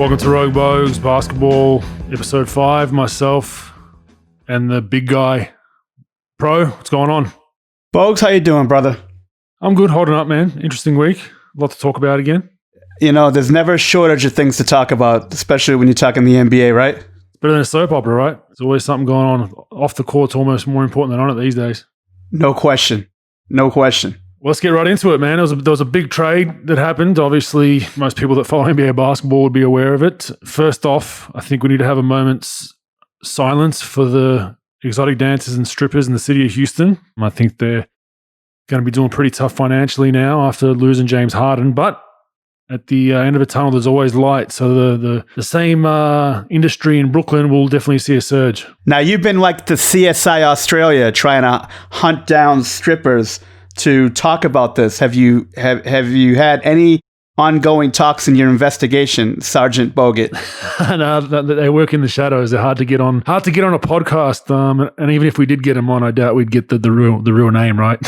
Welcome to Rogue Bogues Basketball, episode 5. Myself and the big guy, Pro. What's going on? Bogues, how you doing, brother? I'm good, holding up, man. Interesting week. A lot to talk about again. You know, there's never a shortage of things to talk about, especially when you're talking the NBA, right? It's better than a soap opera, right? There's always something going on. Off the court's almost more important than on it these days. No question. No question. Well, let's get right into it, man. There was a big trade that happened. Obviously, most people that follow NBA basketball would be aware of it. First off, I think we need to have a moment's silence for the exotic dancers and strippers in the city of Houston. I think they're going to be doing pretty tough financially now after losing James Harden. But at the end of the tunnel, there's always light. So the same industry in Brooklyn will definitely see a surge. Now, you've been like the CSI Australia trying to hunt down strippers to talk about this. Have you had any ongoing talks in your investigation, Sergeant Bogut? No, they work in the shadows. They're hard to get on. Hard to get on a podcast. And even if we did get them on, I doubt we'd get the real name right.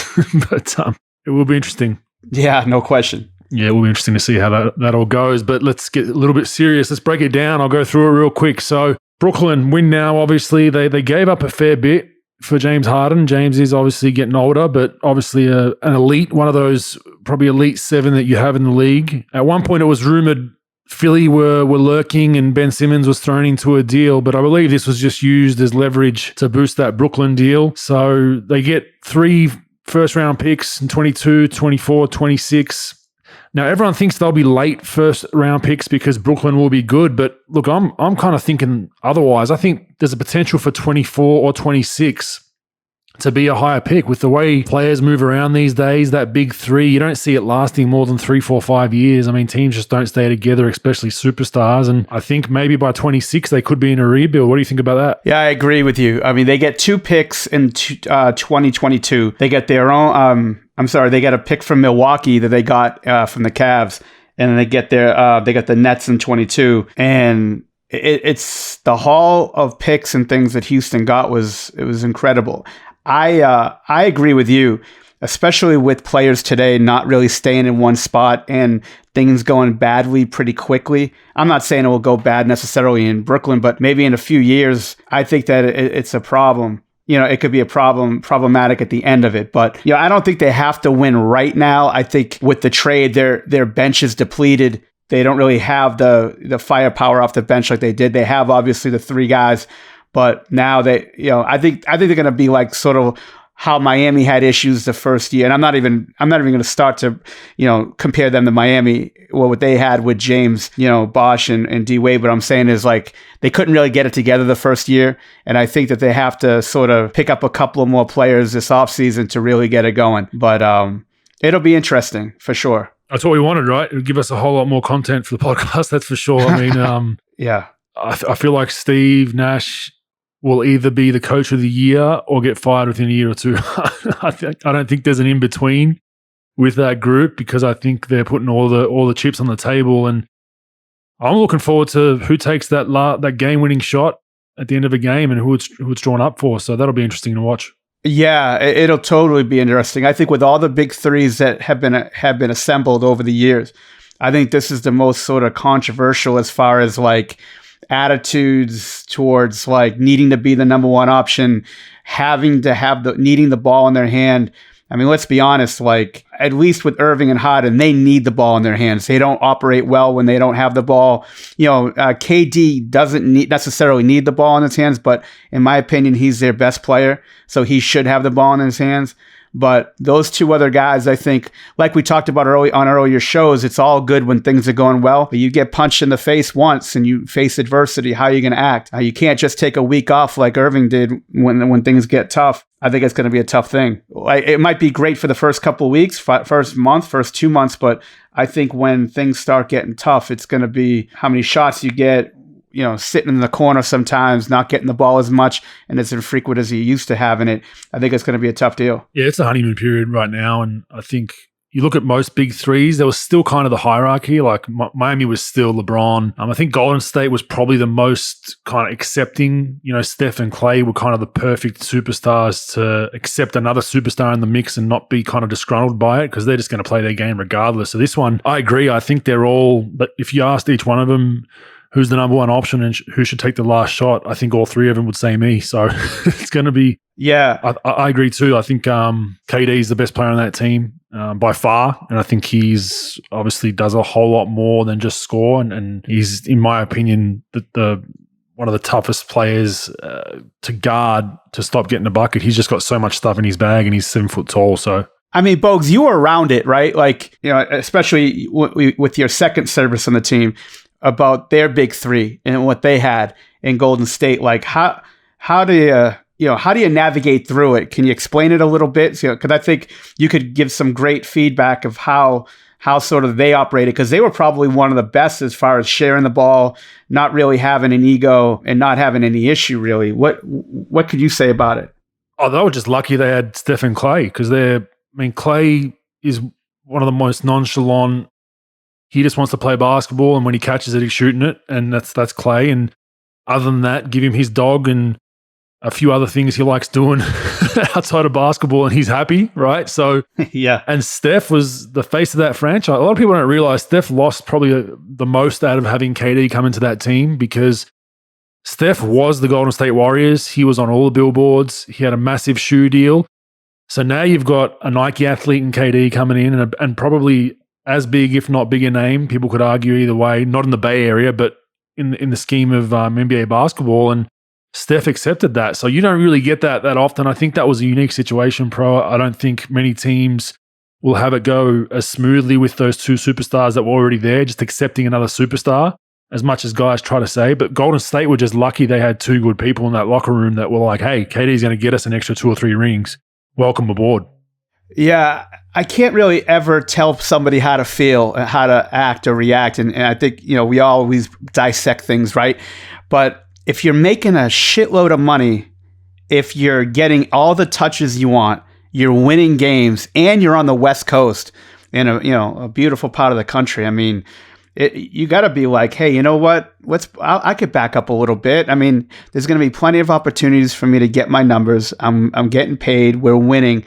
But it will be interesting. Yeah, no question. Yeah, it will be interesting to see how that all goes. But let's get a little bit serious. Let's break it down. I'll go through it real quick. So Brooklyn win now. Obviously, they gave up a fair bit for James Harden. James is obviously getting older, but obviously an elite, one of those probably elite 7 that you have in the league. At one point, it was rumored Philly were lurking and Ben Simmons was thrown into a deal, but I believe this was just used as leverage to boost that Brooklyn deal. So they get 3 first-round picks in 22, 24, 26. Now, everyone thinks they'll be late first-round picks because Brooklyn will be good, but look, I'm kind of thinking otherwise. I think there's a potential for 24 or 26 to be a higher pick. With the way players move around these days, that big 3, you don't see it lasting more than 3, 4, 5 years. I mean, teams just don't stay together, especially superstars, and I think maybe by 26 they could be in a rebuild. What do you think about that? Yeah, I agree with you. I mean, they get 2 picks in 2022. They get their own... they got a pick from Milwaukee that they got from the Cavs, and then they get the Nets in 22. And it's the haul of picks and things that Houston got was incredible. I agree with you, especially with players today not really staying in one spot and things going badly pretty quickly. I'm not saying it will go bad necessarily in Brooklyn, but maybe in a few years, I think that it's a problem. You know, it could be problematic at the end of it. But, you know, I don't think they have to win right now. I think with the trade, their bench is depleted. They don't really have the firepower off the bench like they did. They have obviously the 3 guys, but now I think they're going to be like sort of how Miami had issues the first year. And I'm not even going to start to, compare them to Miami, what they had with James, Bosch and D Wade. But I'm saying is like they couldn't really get it together the first year. And I think that they have to sort of pick up a couple of more players this offseason to really get it going. But it'll be interesting for sure. That's what we wanted, right? It would give us a whole lot more content for the podcast, that's for sure. I mean, yeah. I feel like Steve Nash will either be the coach of the year or get fired within a year or 2. I don't think there's an in-between with that group because I think they're putting all the chips on the table, and I'm looking forward to who takes that game-winning shot at the end of a game and who it's drawn up for. So that'll be interesting to watch. Yeah, it'll totally be interesting. I think with all the big 3s that have been assembled over the years, I think this is the most sort of controversial as far as like attitudes towards like needing to be the number 1 option, having to have needing the ball in their hand. I mean, let's be honest, like at least with Irving and Harden, they need the ball in their hands. They don't operate well when they don't have the ball. KD doesn't necessarily need the ball in his hands, but in my opinion, he's their best player. So he should have the ball in his hands. But those 2 other guys, I think, like we talked about on earlier shows, it's all good when things are going well. But you get punched in the face once and you face adversity, how are you going to act? You can't just take a week off like Irving did when things get tough. I think it's going to be a tough thing. It might be great for the first couple of weeks, first month, first 2 months, but I think when things start getting tough, it's going to be how many shots you get, sitting in the corner sometimes, not getting the ball as much and as infrequent as you used to having it. I think it's going to be a tough deal. Yeah, it's a honeymoon period right now, and I think you look at most big 3s, there was still kind of the hierarchy. Like Miami was still LeBron. I think Golden State was probably the most kind of accepting. Steph and Clay were kind of the perfect superstars to accept another superstar in the mix and not be kind of disgruntled by it because they're just going to play their game regardless. So this one, I agree. I think they're all, but if you asked each one of them, who's the number one option and who should take the last shot, I think all three of them would say me. So it's going to be. Yeah, I agree too. I think KD is the best player on that team by far, and I think he's obviously does a whole lot more than just score, and he's, in my opinion, the one of the toughest players to guard to stop getting a bucket. He's just got so much stuff in his bag, and he's 7 foot tall. So. I mean, Bogues, you were around it, right? Like, especially with your second service on the team, about their big three and what they had in Golden State. Like, how do you navigate through it? Can you explain it a little bit? Because I think you could give some great feedback of how sort of they operated, because they were probably one of the best as far as sharing the ball, not really having an ego and not having any issue, really. What could you say about it? Oh, they were just lucky they had Steph and Clay, because Clay is one of the most nonchalant. He just wants to play basketball, and when he catches it, he's shooting it, and that's Clay. And other than that, give him his dog and a few other things he likes doing outside of basketball, and he's happy, right? So, yeah. And Steph was the face of that franchise. A lot of people don't realize Steph lost probably the most out of having KD come into that team, because Steph was the Golden State Warriors. He was on all the billboards. He had a massive shoe deal. So now you've got a Nike athlete in KD coming in, and probably as big, if not bigger name. People could argue either way, not in the Bay Area, but in the scheme of NBA basketball. And Steph accepted that. So you don't really get that often. I think that was a unique situation, Pro. I don't think many teams will have it go as smoothly with those two superstars that were already there, just accepting another superstar, as much as guys try to say. But Golden State were just lucky they had two good people in that locker room that were like, hey, KD's going to get us an extra 2 or 3 rings. Welcome aboard. Yeah, I can't really ever tell somebody how to feel, how to act or react. And I think, we always dissect things, right? But if you're making a shitload of money, if you're getting all the touches you want, you're winning games, and you're on the West Coast in a beautiful part of the country, I mean, you got to be like, hey, you know what? I could back up a little bit. I mean, there's going to be plenty of opportunities for me to get my numbers. I'm getting paid. We're winning.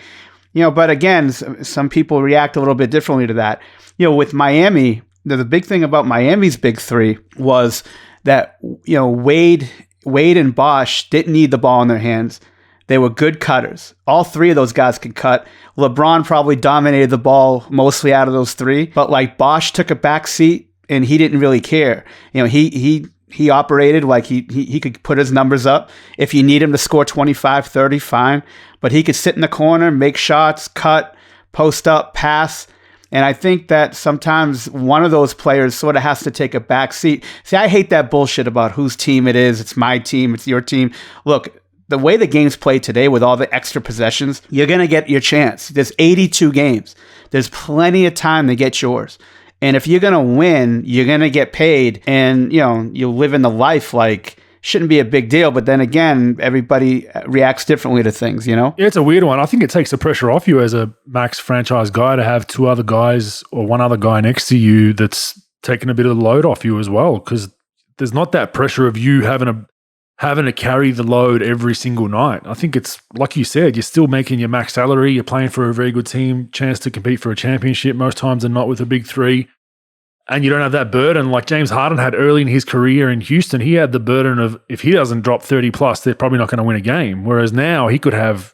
But again, some people react a little bit differently to that. With Miami, the big thing about Miami's big three was that, Wade and Bosch didn't need the ball in their hands. They were good cutters. All three of those guys could cut. LeBron probably dominated the ball mostly out of those three, but like Bosch took a back seat and he didn't really care. He operated like he could put his numbers up. If you need him to score 25, 30, fine. But he could sit in the corner, make shots, cut, post up, pass. And I think that sometimes one of those players sort of has to take a back seat. See, I hate that bullshit about whose team it is. It's my team. It's your team. Look, the way the game's played today with all the extra possessions, you're going to get your chance. There's 82 games. There's plenty of time to get yours. And if you're going to win, you're going to get paid, and, you live in the life like shouldn't be a big deal. But then again, everybody reacts differently to things, Yeah, it's a weird one. I think it takes the pressure off you as a max franchise guy to have 2 other guys or 1 other guy next to you that's taking a bit of the load off you as well, because there's not that pressure of you having to carry the load every single night. I think it's, like you said, you're still making your max salary. You're playing for a very good team, chance to compete for a championship most times and not with a big three. And you don't have that burden like James Harden had early in his career in Houston. He had the burden of, if he doesn't drop 30 plus, they're probably not going to win a game. Whereas now he could have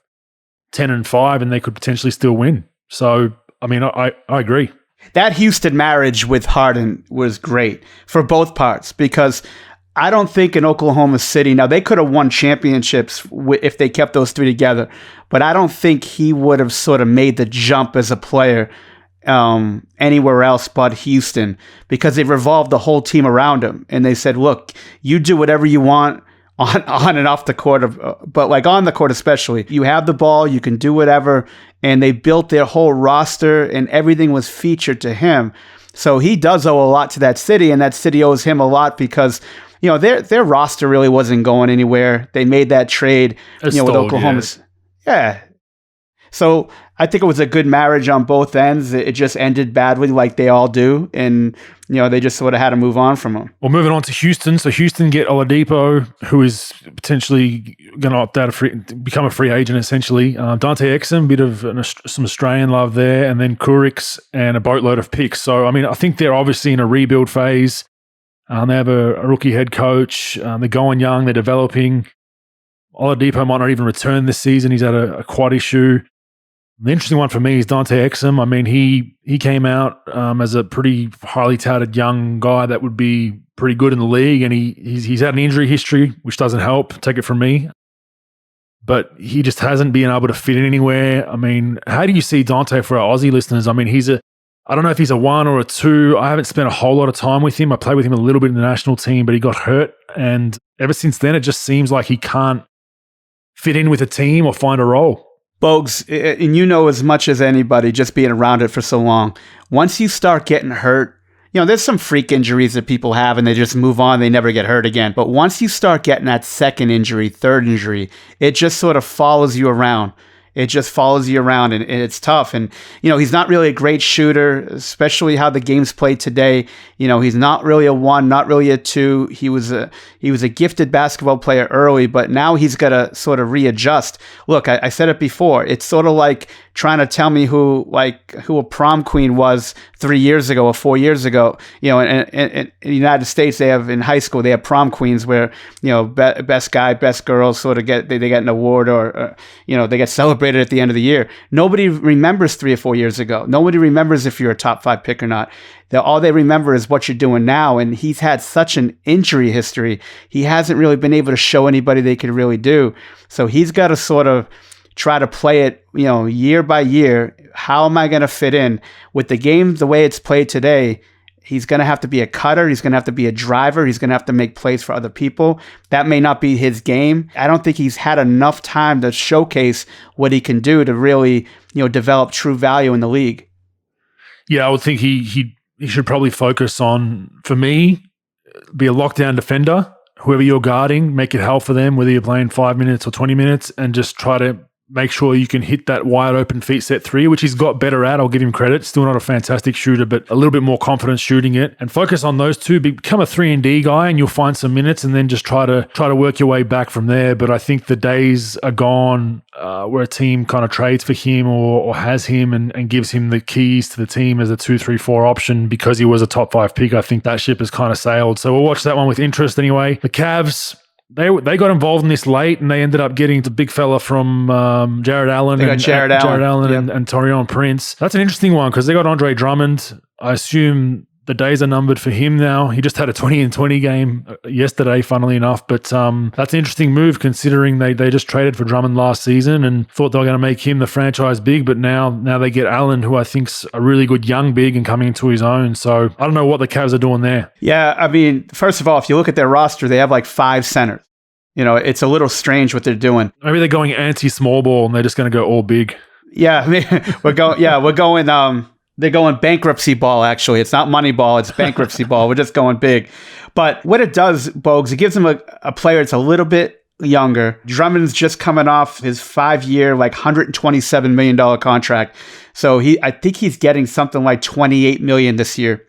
10 and 5 and they could potentially still win. So, I mean, I agree. That Houston marriage with Harden was great for both parts, because I don't think in Oklahoma City, now they could have won championships if they kept those 3 together, but I don't think he would have sort of made the jump as a player anywhere else but Houston, because they revolved the whole team around him. And they said, look, you do whatever you want on and off the court, but like on the court especially. You have the ball, you can do whatever. And they built their whole roster and everything was featured to him. So he does owe a lot to that city, and that city owes him a lot because their roster really wasn't going anywhere. They made that trade, with Oklahoma. Yeah. So I think it was a good marriage on both ends. It just ended badly like they all do. And, they just sort of had to move on from him. Well, moving on to Houston. So Houston get Oladipo, who is potentially going to opt out become a free agent, essentially. Dante Exum, bit of some Australian love there. And then Kurix and a boatload of picks. So, I mean, I think they're obviously in a rebuild phase. They have a rookie head coach. They're going young. They're developing. Oladipo might not even return this season. He's had a quad issue. The interesting one for me is Dante Exum. I mean, he came out as a pretty highly touted young guy that would be pretty good in the league, and he's had an injury history, which doesn't help. Take it from me. But he just hasn't been able to fit in anywhere. I mean, how do you see Dante for our Aussie listeners? I mean, I don't know if he's a 1 or a 2. I haven't spent a whole lot of time with him. I played with him a little bit in the national team, but he got hurt. And ever since then, it just seems like he can't fit in with a team or find a role. Bogues, and you know as much as anybody, just being around it for so long, once you start getting hurt, there's some freak injuries that people have and they just move on, they never get hurt again. But once you start getting that second injury, third injury, it just sort of follows you around. It just follows you around, and it's tough. And, he's not really a great shooter, especially how the game's played today. He's not really a 1, not really a 2. He was a gifted basketball player early, but now he's got to sort of readjust. Look, I said it before. It's sort of like trying to tell me who a prom queen was 3 years ago or 4 years ago. And in the United States, in high school, they have prom queens where, best guy, best girl sort of they get an award or they get celebrated at the end of the year. Nobody remembers 3 or 4 years ago. Nobody remembers if you're a top 5 pick or not. All they remember is what you're doing now. And he's had such an injury history. He hasn't really been able to show anybody they could really do. So he's got to sort of try to play it, year by year. How am I going to fit in with the game the way it's played today? He's going to have to be a cutter. He's going to have to be a driver. He's going to have to make plays for other people. That may not be his game. I don't think he's had enough time to showcase what he can do to really, develop true value in the league. Yeah, I would think he should probably focus on, for me, be a lockdown defender. Whoever you're guarding, make it hell for them, whether you're playing 5 minutes or 20 minutes, and just try to make sure you can hit that wide open feet set 3, which he's got better at. I'll give him credit. Still not a fantastic shooter, but a little bit more confidence shooting it. And focus on those two. Become a 3-and-D guy, and you'll find some minutes, and then just try to work your way back from there. But I think the days are gone where a team kind of trades for him or has him and gives him the keys to the team as a 2, 3, 4 option because he was a top 5 pick. I think that ship has kind of sailed. So we'll watch that one with interest anyway. The Cavs, They got involved in this late, and they ended up getting the big fella from Jared Allen. They got Jared Allen yep. and Torian Prince. That's an interesting one because they got Andre Drummond. I assume the days are numbered for him now. He just had a 20-20 game yesterday, funnily enough. But that's an interesting move considering they just traded for Drummond last season and thought they were going to make him the franchise big. But now they get Allen, who I think's a really good young big and coming into his own. So I don't know what the Cavs are doing there. Yeah, I mean, first of all, if you look at their roster, they have like 5 centers. It's a little strange what they're doing. Maybe they're going anti-small ball and they're just going to go all big. Yeah, I mean, they're going bankruptcy ball, actually. It's not money ball, it's bankruptcy ball. We're just going big. But what it does, Bogues, it gives them a player that's a little bit younger. Drummond's just coming off his 5-year, like $127 million contract. So I think he's getting something like $28 million this year.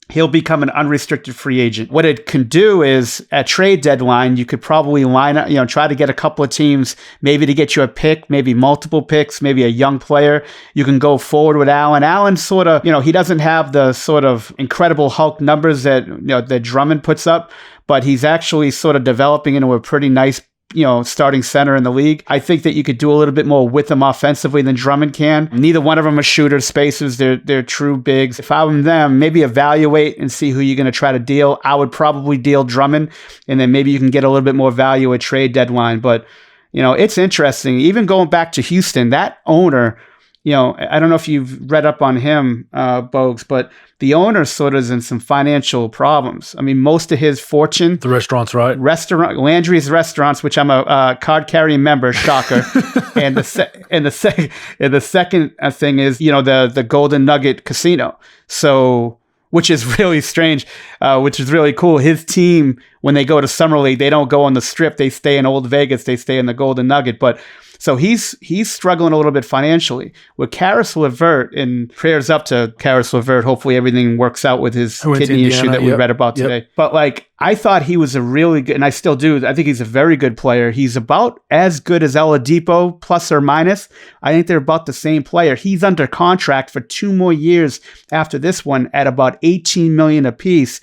He'll become an unrestricted free agent. What it can do is at trade deadline, you could probably line up, try to get a couple of teams, maybe to get you a pick, maybe multiple picks, maybe a young player. You can go forward with Allen. Allen sort of, he doesn't have the sort of incredible Hulk numbers that, that Drummond puts up, but he's actually sort of developing into a pretty nice starting center in the league. I think that you could do a little bit more with them offensively than Drummond can. Neither one of them are shooters, spacers. They're true bigs. If I were them, maybe evaluate and see who you're going to try to deal. I would probably deal Drummond, and then maybe you can get a little bit more value at trade deadline. But, it's interesting. Even going back to Houston, that owner, I don't know if you've read up on him, Bogues, but the owner sort of is in some financial problems. I mean, most of his fortune... The restaurants, right? Landry's Restaurants, which I'm a card-carrying member, shocker. and the second thing is, the Golden Nugget Casino. So... which is really strange, which is really cool. His team, when they go to Summer League, they don't go on the Strip. They stay in Old Vegas. They stay in the Golden Nugget. But so he's struggling a little bit financially. With Karis LeVert, and prayers up to Karis LeVert. Hopefully everything works out with his kidney issue that we read about today. But I thought he was a really good, and I still do. I think he's a very good player. He's about as good as Oladipo, plus or minus. I think they're about the same player. He's under contract for 2 more years after this one at about $18 million apiece.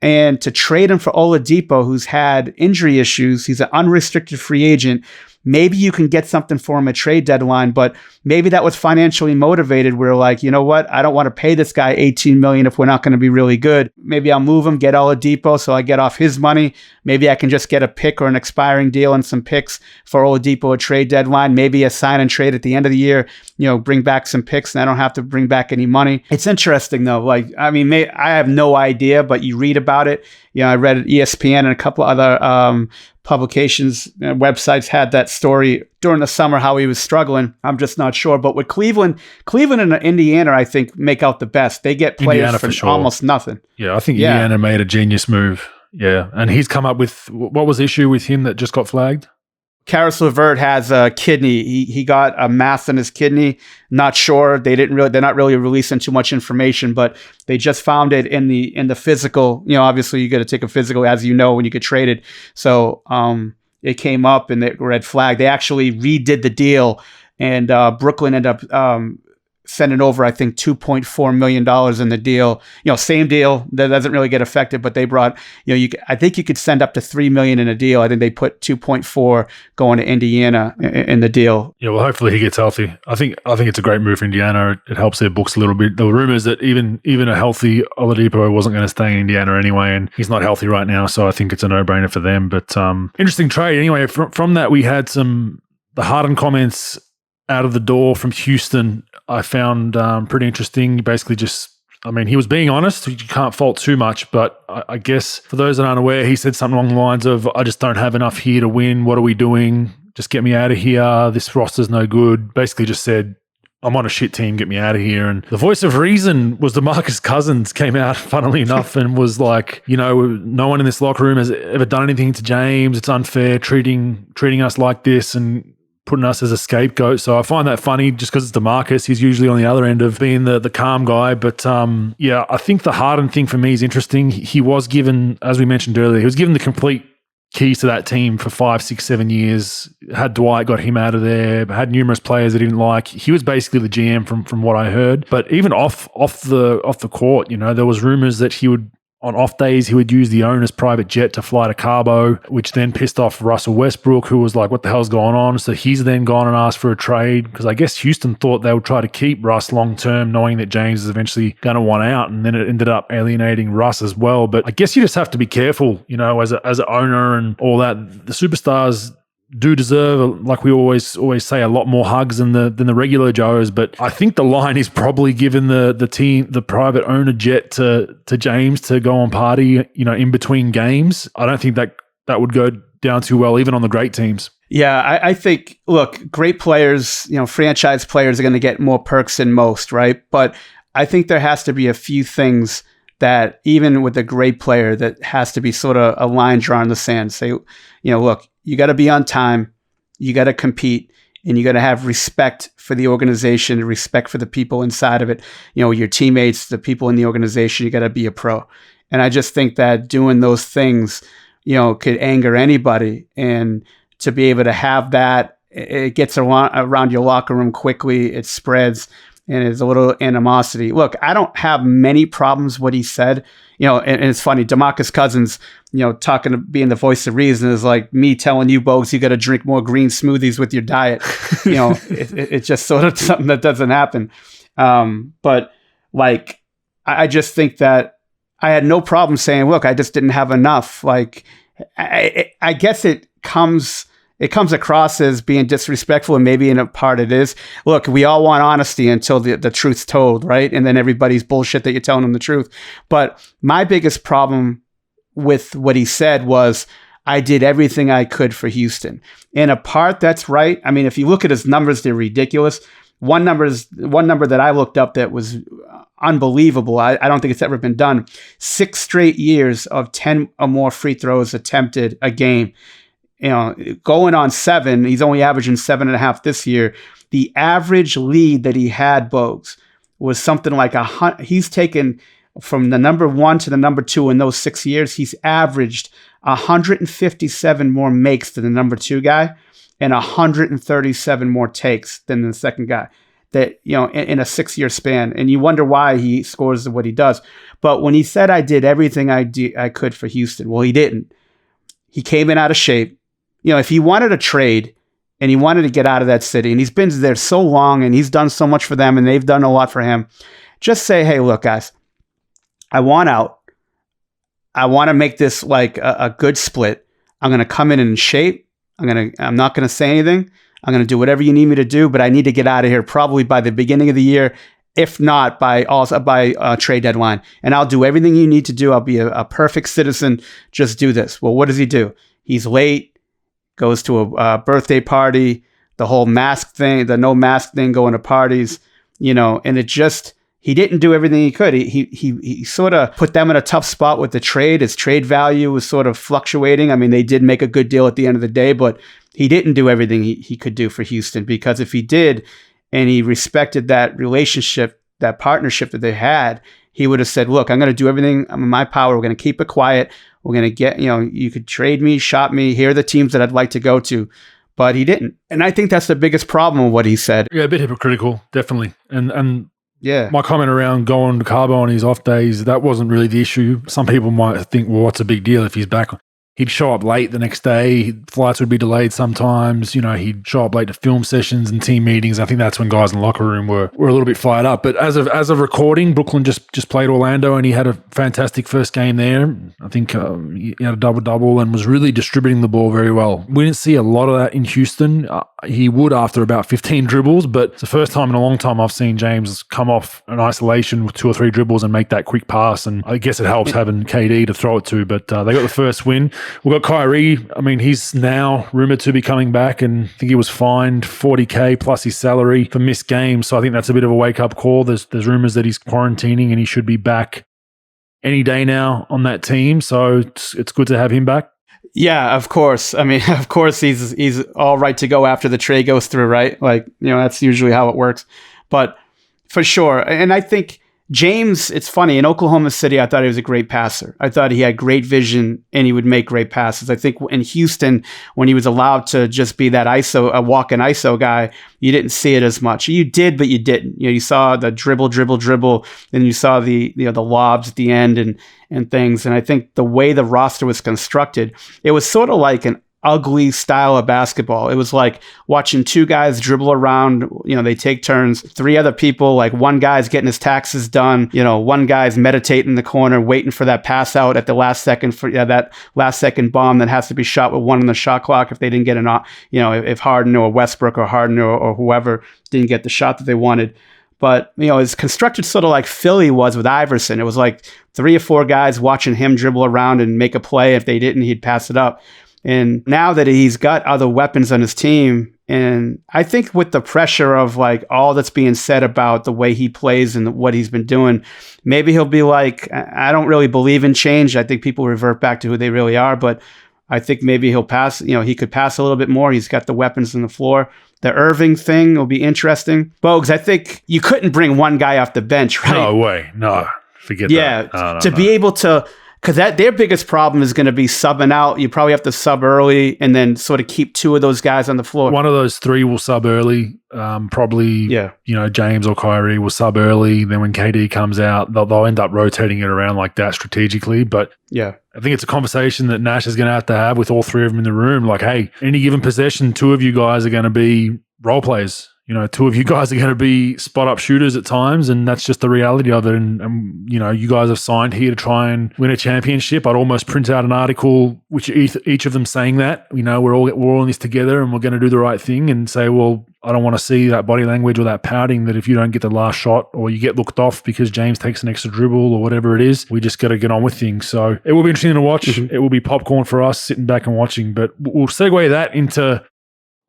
And to trade him for Oladipo, who's had injury issues, he's an unrestricted free agent. Maybe you can get something for him at trade deadline, but maybe that was financially motivated. We're like, you know what? I don't want to pay this guy $18 million if we're not going to be really good. Maybe I'll move him, get Oladipo, so I get off his money. Maybe I can just get a pick or an expiring deal and some picks for Oladipo at trade deadline. Maybe a sign and trade at the end of the year. Bring back some picks, and I don't have to bring back any money. It's interesting though. Like, I mean, I have no idea, but you read about it. I read ESPN and a couple other publications, websites had that story during the summer, how he was struggling. I'm just not sure. But with Cleveland and Indiana, I think, make out the best. They get players for sure. Almost nothing. Yeah, I think Indiana made a genius move. Yeah, and he's come up with, what was the issue with him that just got flagged? Karis LeVert has a kidney. He got a mass in his kidney. Not sure. They're not really releasing too much information, but they just found it in the physical. Obviously you got to take a physical, as you know, when you get traded. So it came up and they red flag. They actually redid the deal, and Brooklyn ended up sending over, I think, $2.4 million in the deal. Same deal that doesn't really get affected, but they brought, I think you could send up to $3 million in a deal. I think they put 2.4 going to Indiana in the deal. Yeah, well, hopefully he gets healthy. I think it's a great move for Indiana. It helps their books a little bit. There were rumors that even a healthy Oladipo wasn't going to stay in Indiana anyway, and he's not healthy right now, so I think it's a no-brainer for them. But interesting trade. Anyway, from that, we had the Harden comments out of the door from Houston. I found pretty interesting. Basically he was being honest. You can't fault too much, but I guess for those that aren't aware, he said something along the lines of, I just don't have enough here to win. What are we doing? Just get me out of here. This roster's no good. Basically just said, I'm on a shit team, get me out of here. And the voice of reason was DeMarcus Cousins, came out, funnily enough, and was like, no one in this locker room has ever done anything to James. It's unfair treating us like this and putting us as a scapegoat. So I find that funny just because it's DeMarcus. He's usually on the other end of being the calm guy. But I think the Harden thing for me is interesting. He was given, as we mentioned earlier, he was given the complete keys to that team for 5, 6, 7 years. Had Dwight, got him out of there, had numerous players that he didn't like. He was basically the GM from what I heard. But even off the court, there was rumors that he would, on off days, he would use the owner's private jet to fly to Cabo, which then pissed off Russell Westbrook, who was like, what the hell's going on? So he's then gone and asked for a trade, because I guess Houston thought they would try to keep Russ long-term, knowing that James is eventually going to want out, and then it ended up alienating Russ as well. But I guess you just have to be careful, as an owner and all that. The superstars do deserve, like we always say, a lot more hugs than the regular Joes. But I think the line is probably given the team, the private owner jet to James to go on party, in between games. I don't think that would go down too well, even on the great teams. Yeah, I think, look, great players, franchise players are going to get more perks than most, right? But I think there has to be a few things that, even with a great player, that has to be sort of a line drawn in the sand. Say, look, you got to be on time, you got to compete, and you got to have respect for the organization, respect for the people inside of it. Your teammates, the people in the organization. You got to be a pro. And I just think that doing those things, could anger anybody. And to be able to have that, it gets around your locker room quickly. It spreads, and there's a little animosity. Look, I don't have many problems what he said. And it's funny, DeMarcus Cousins, talking to being the voice of reason is like me telling you, Bogues, you got to drink more green smoothies with your diet. It's just sort of something that doesn't happen. But like, I just think that I had no problem saying, look, I just didn't have enough. Like, I guess it comes across as being disrespectful, and maybe in a part it is. Look, we all want honesty until the truth's told, right? And then everybody's bullshit that you're telling them the truth. But my biggest problem with what he said was, I did everything I could for Houston. In a part, that's right. I mean, if you look at his numbers, they're ridiculous. One number that I looked up that was unbelievable. I don't think it's ever been done. 6 straight years of 10 or more free throws attempted a game. Going on 7, he's only averaging 7.5 this year. The average lead that he had, Bogues, was something like he's taken from the number 1 to the number 2 in those 6 years. He's averaged 157 more makes than the number 2 guy and 137 more takes than the second guy. that, in a 6-year span. And you wonder why he scores what he does. But when he said, I did everything I could for Houston, well, he didn't. He came in out of shape. If he wanted a trade and he wanted to get out of that city, and he's been there so long and he's done so much for them and they've done a lot for him, just say, hey, look, guys, I want out. I want to make this like a good split. I'm going to come in shape. I'm not going to say anything. I'm going to do whatever you need me to do, but I need to get out of here probably by the beginning of the year, if not by trade deadline. And I'll do everything you need to do. I'll be a perfect citizen. Just do this. Well, what does he do? He's late, goes to a birthday party, the whole mask thing, the no mask thing, going to parties, and it just, he didn't do everything he could. He sort of put them in a tough spot with the trade. His trade value was sort of fluctuating. I mean, they did make a good deal at the end of the day, but he didn't do everything he could do for Houston, because if he did, and he respected that relationship, that partnership that they had, he would have said, look, I'm going to do everything in my power. We're going to keep it quiet. We're going to get, you could trade me, shop me. Here are the teams that I'd like to go to. But he didn't. And I think that's the biggest problem with what he said. Yeah, a bit hypocritical, definitely. And yeah, my comment around going to Cabo on his off days, that wasn't really the issue. Some people might think, well, what's a big deal if he's back? He'd show up late the next day. Flights would be delayed sometimes. He'd show up late to film sessions and team meetings. I think that's when guys in the locker room were a little bit fired up. But as of recording, Brooklyn just played Orlando, and he had a fantastic first game there. I think he had a double-double and was really distributing the ball very well. We didn't see a lot of that in Houston. He would after about 15 dribbles, but it's the first time in a long time I've seen James come off an isolation with 2 or 3 dribbles and make that quick pass. And I guess it helps having KD to throw it to. But they got the first win. We've got Kyrie. I mean, he's now rumored to be coming back, and I think he was fined $40,000 plus his salary for missed games. So I think that's a bit of a wake-up call. There's rumors that he's quarantining and he should be back any day now on that team. So it's good to have him back. Yeah, of course. I mean, of course he's all right to go after the trade goes through, right? Like, that's usually how it works. But for sure. And I think James, it's funny, in Oklahoma City, I thought he was a great passer. I thought he had great vision and he would make great passes. I think in Houston, when he was allowed to just be that a walk-in ISO guy, you didn't see it as much. You did, but you didn't. You saw the dribble, and you saw the lobs at the end and things. And I think the way the roster was constructed, it was sort of like an ugly style of basketball. It was like watching 2 guys dribble around, they take turns, 3 other people, like one guy's getting his taxes done, one guy's meditating in the corner, waiting for that pass out at the last second for that last second bomb that has to be shot with 1 on the shot clock if they didn't get if Harden or Westbrook or Harden or whoever didn't get the shot that they wanted. But, it's constructed sort of like Philly was with Iverson. It was like 3 or 4 guys watching him dribble around and make a play. If they didn't, he'd pass it up. And now that he's got other weapons on his team, and I think with the pressure of like all that's being said about the way he plays and what he's been doing, maybe he'll be like, I don't really believe in change. I think people revert back to who they really are, but I think maybe he'll pass, he could pass a little bit more. He's got the weapons on the floor. The Irving thing will be interesting. Bogues, I think you couldn't bring one guy off the bench, right? No way. No, forget that. Yeah, to be able to... Because their biggest problem is going to be subbing out. You probably have to sub early and then sort of keep 2 of those guys on the floor. One of those 3 will sub early. Probably, James or Kyrie will sub early. Then when KD comes out, they'll end up rotating it around like that strategically. But yeah, I think it's a conversation that Nash is going to have with all 3 of them in the room. Like, hey, any given possession, 2 of you guys are going to be role players. 2 of you guys are going to be spot-up shooters at times, and that's just the reality of it. And you guys have signed here to try and win a championship. I'd almost print out an article which each of them saying that. We're all in this together, and we're going to do the right thing. And say, well, I don't want to see that body language or that pouting that if you don't get the last shot or you get looked off because James takes an extra dribble or whatever it is, we just got to get on with things. So it will be interesting to watch. Mm-hmm. It will be popcorn for us sitting back and watching. But we'll segue that into.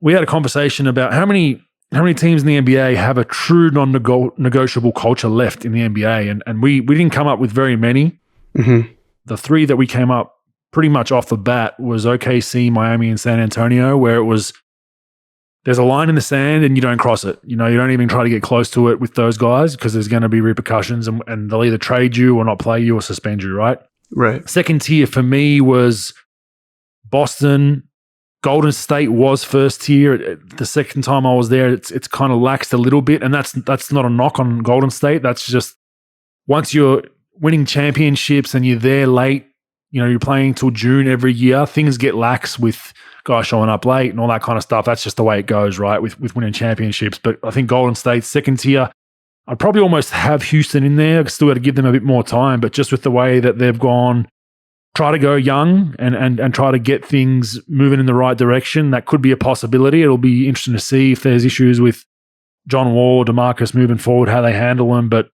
We had a conversation about how many teams in the NBA have a true non-negotiable culture left in the NBA? And we didn't come up with very many. Mm-hmm. The 3 that we came up pretty much off the bat was OKC, Miami, and San Antonio, where it was there's a line in the sand and you don't cross it. You don't even try to get close to it with those guys because there's going to be repercussions and they'll either trade you or not play you or suspend you, right? Right. Second tier for me was Boston, Golden State was first tier. The second time I was there, it's kind of laxed a little bit, and that's not a knock on Golden State. That's just once you're winning championships and you're there late, you're playing till June every year, things get lax with guys showing up late and all that kind of stuff. That's just the way it goes, right, with winning championships. But I think Golden State's second tier, I'd probably almost have Houston in there. I've still got to give them a bit more time, but just with the way that they've gone, try to go young and try to get things moving in the right direction, that could be a possibility. It'll be interesting to see if there's issues with John Wall, DeMarcus moving forward, how they handle them. But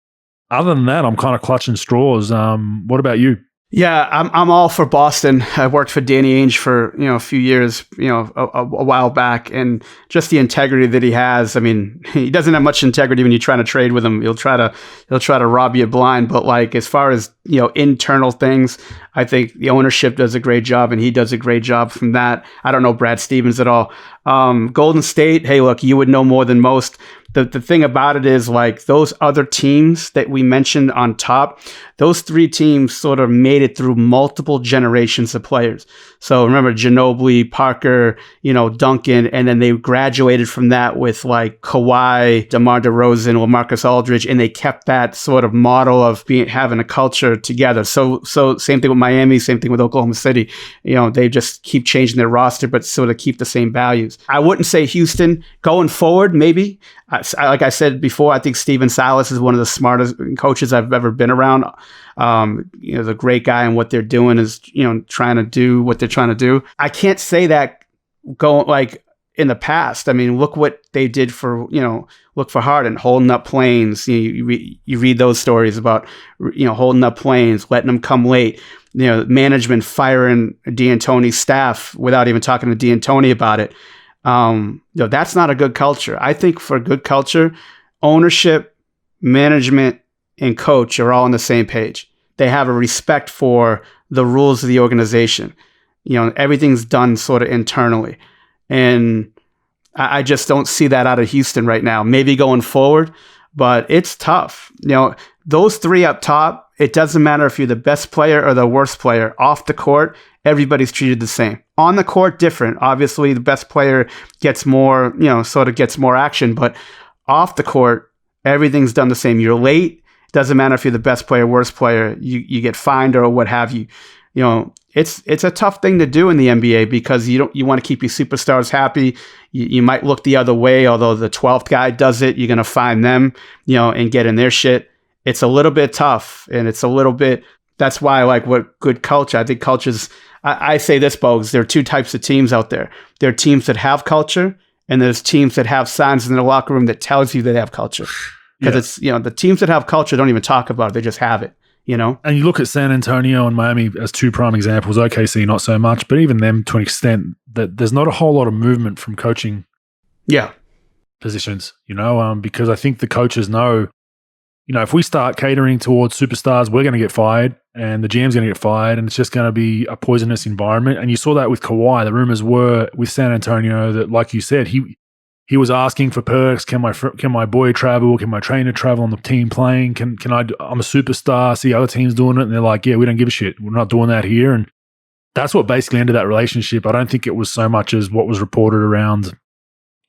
other than that, I'm kind of clutching straws. What about you? Yeah, I'm all for Boston. I worked for Danny Ainge for a few years, a while back, and just the integrity that he has. I mean, he doesn't have much integrity when you're trying to trade with him. He'll try to rob you blind. But like as far as internal things, I think the ownership does a great job, and he does a great job from that. I don't know Brad Stevens at all. Golden State, hey, look, you would know more than most. The thing about it is like those other teams that we mentioned on top, those three teams sort of made it through multiple generations of players. So remember Ginobili, Parker, Duncan, and then they graduated from that with like Kawhi, DeMar DeRozan, or Marcus Aldridge, and they kept that sort of model of having a culture together. So same thing with Miami, same thing with Oklahoma City. They just keep changing their roster, but sort of keep the same values. I wouldn't say Houston going forward, maybe. Like I said before, I think Steven Silas is one of the smartest coaches I've ever been around. He's a great guy, and what they're doing is, trying to do what they're trying to do. I can't say that going like in the past. I mean, look what they did for, look for Harden, holding up planes. You read those stories about, holding up planes, letting them come late. Management firing D'Antoni's staff without even talking to D'Antoni about it. That's not a good culture. I think for good culture, ownership, management, and coach are all on the same page. They have a respect for the rules of the organization. Everything's done sort of internally. And I just don't see that out of Houston right now. Maybe going forward, but it's tough. Those three up top, it doesn't matter if you're the best player or the worst player. Off the court, everybody's treated the same. On the court, different. Obviously, the best player gets more, sort of gets more action. But off the court, everything's done the same. You're late. Doesn't matter if you're the best player, worst player. You get fined or what have you. It's a tough thing to do in the NBA because you want to keep your superstars happy. You might look the other way, although the 12th guy does it. You're gonna find them, and get in their shit. It's a little bit tough, and it's a little bit. That's why I like what good culture. I think culture's. I say this, Bogues. There are two types of teams out there. There are teams that have culture, and there's teams that have signs in their locker room that tells you they have culture. Because it's the teams that have culture don't even talk about it; they just have it. And you look at San Antonio and Miami as two prime examples. OKC not so much, but even them to an extent that there's not a whole lot of movement from coaching. Positions. Because I think the coaches know. If we start catering towards superstars, we're going to get fired and the GM's going to get fired and it's just going to be a poisonous environment. And you saw that with Kawhi. The rumors were with San Antonio that, like you said, he was asking for perks. Can my boy travel? Can my trainer travel on the team playing? Can I? I'm a superstar. See other teams doing it, and they're like, yeah, we don't give a shit. We're not doing that here. And that's what basically ended that relationship. I don't think it was so much as what was reported around,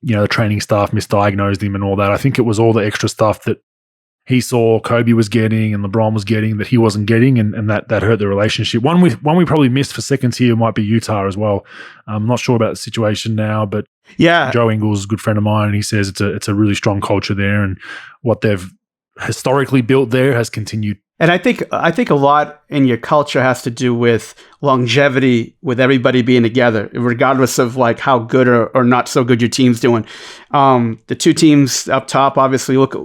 the training staff misdiagnosed him and all that. I think it was all the extra stuff that he saw Kobe was getting and LeBron was getting that he wasn't getting, and that hurt the relationship. One we probably missed for second tier might be Utah as well. I'm not sure about the situation now, but yeah, Joe Ingles is a good friend of mine, and he says it's a really strong culture there, and what they've historically built there has continued. And I think a lot in your culture has to do with longevity, with everybody being together, regardless of like how good or not so good your team's doing. The two teams up top, obviously, look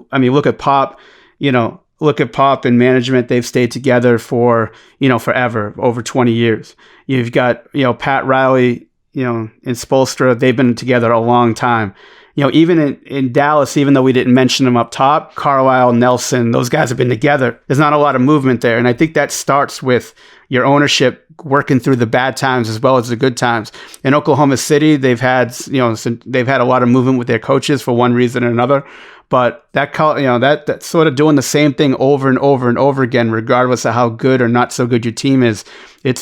at Pop. Look at Pop and management. They've stayed together for forever, over 20 years. You've got Pat Riley, and Spoelstra. They've been together a long time. Even in Dallas, even though we didn't mention them up top, Carlisle, Nelson, those guys have been together. There's not a lot of movement there. And I think that starts with, your ownership working through the bad times as well as the good times. In Oklahoma City, they've had a lot of movement with their coaches for one reason or another. But that's sort of doing the same thing over and over and over again, regardless of how good or not so good your team is. I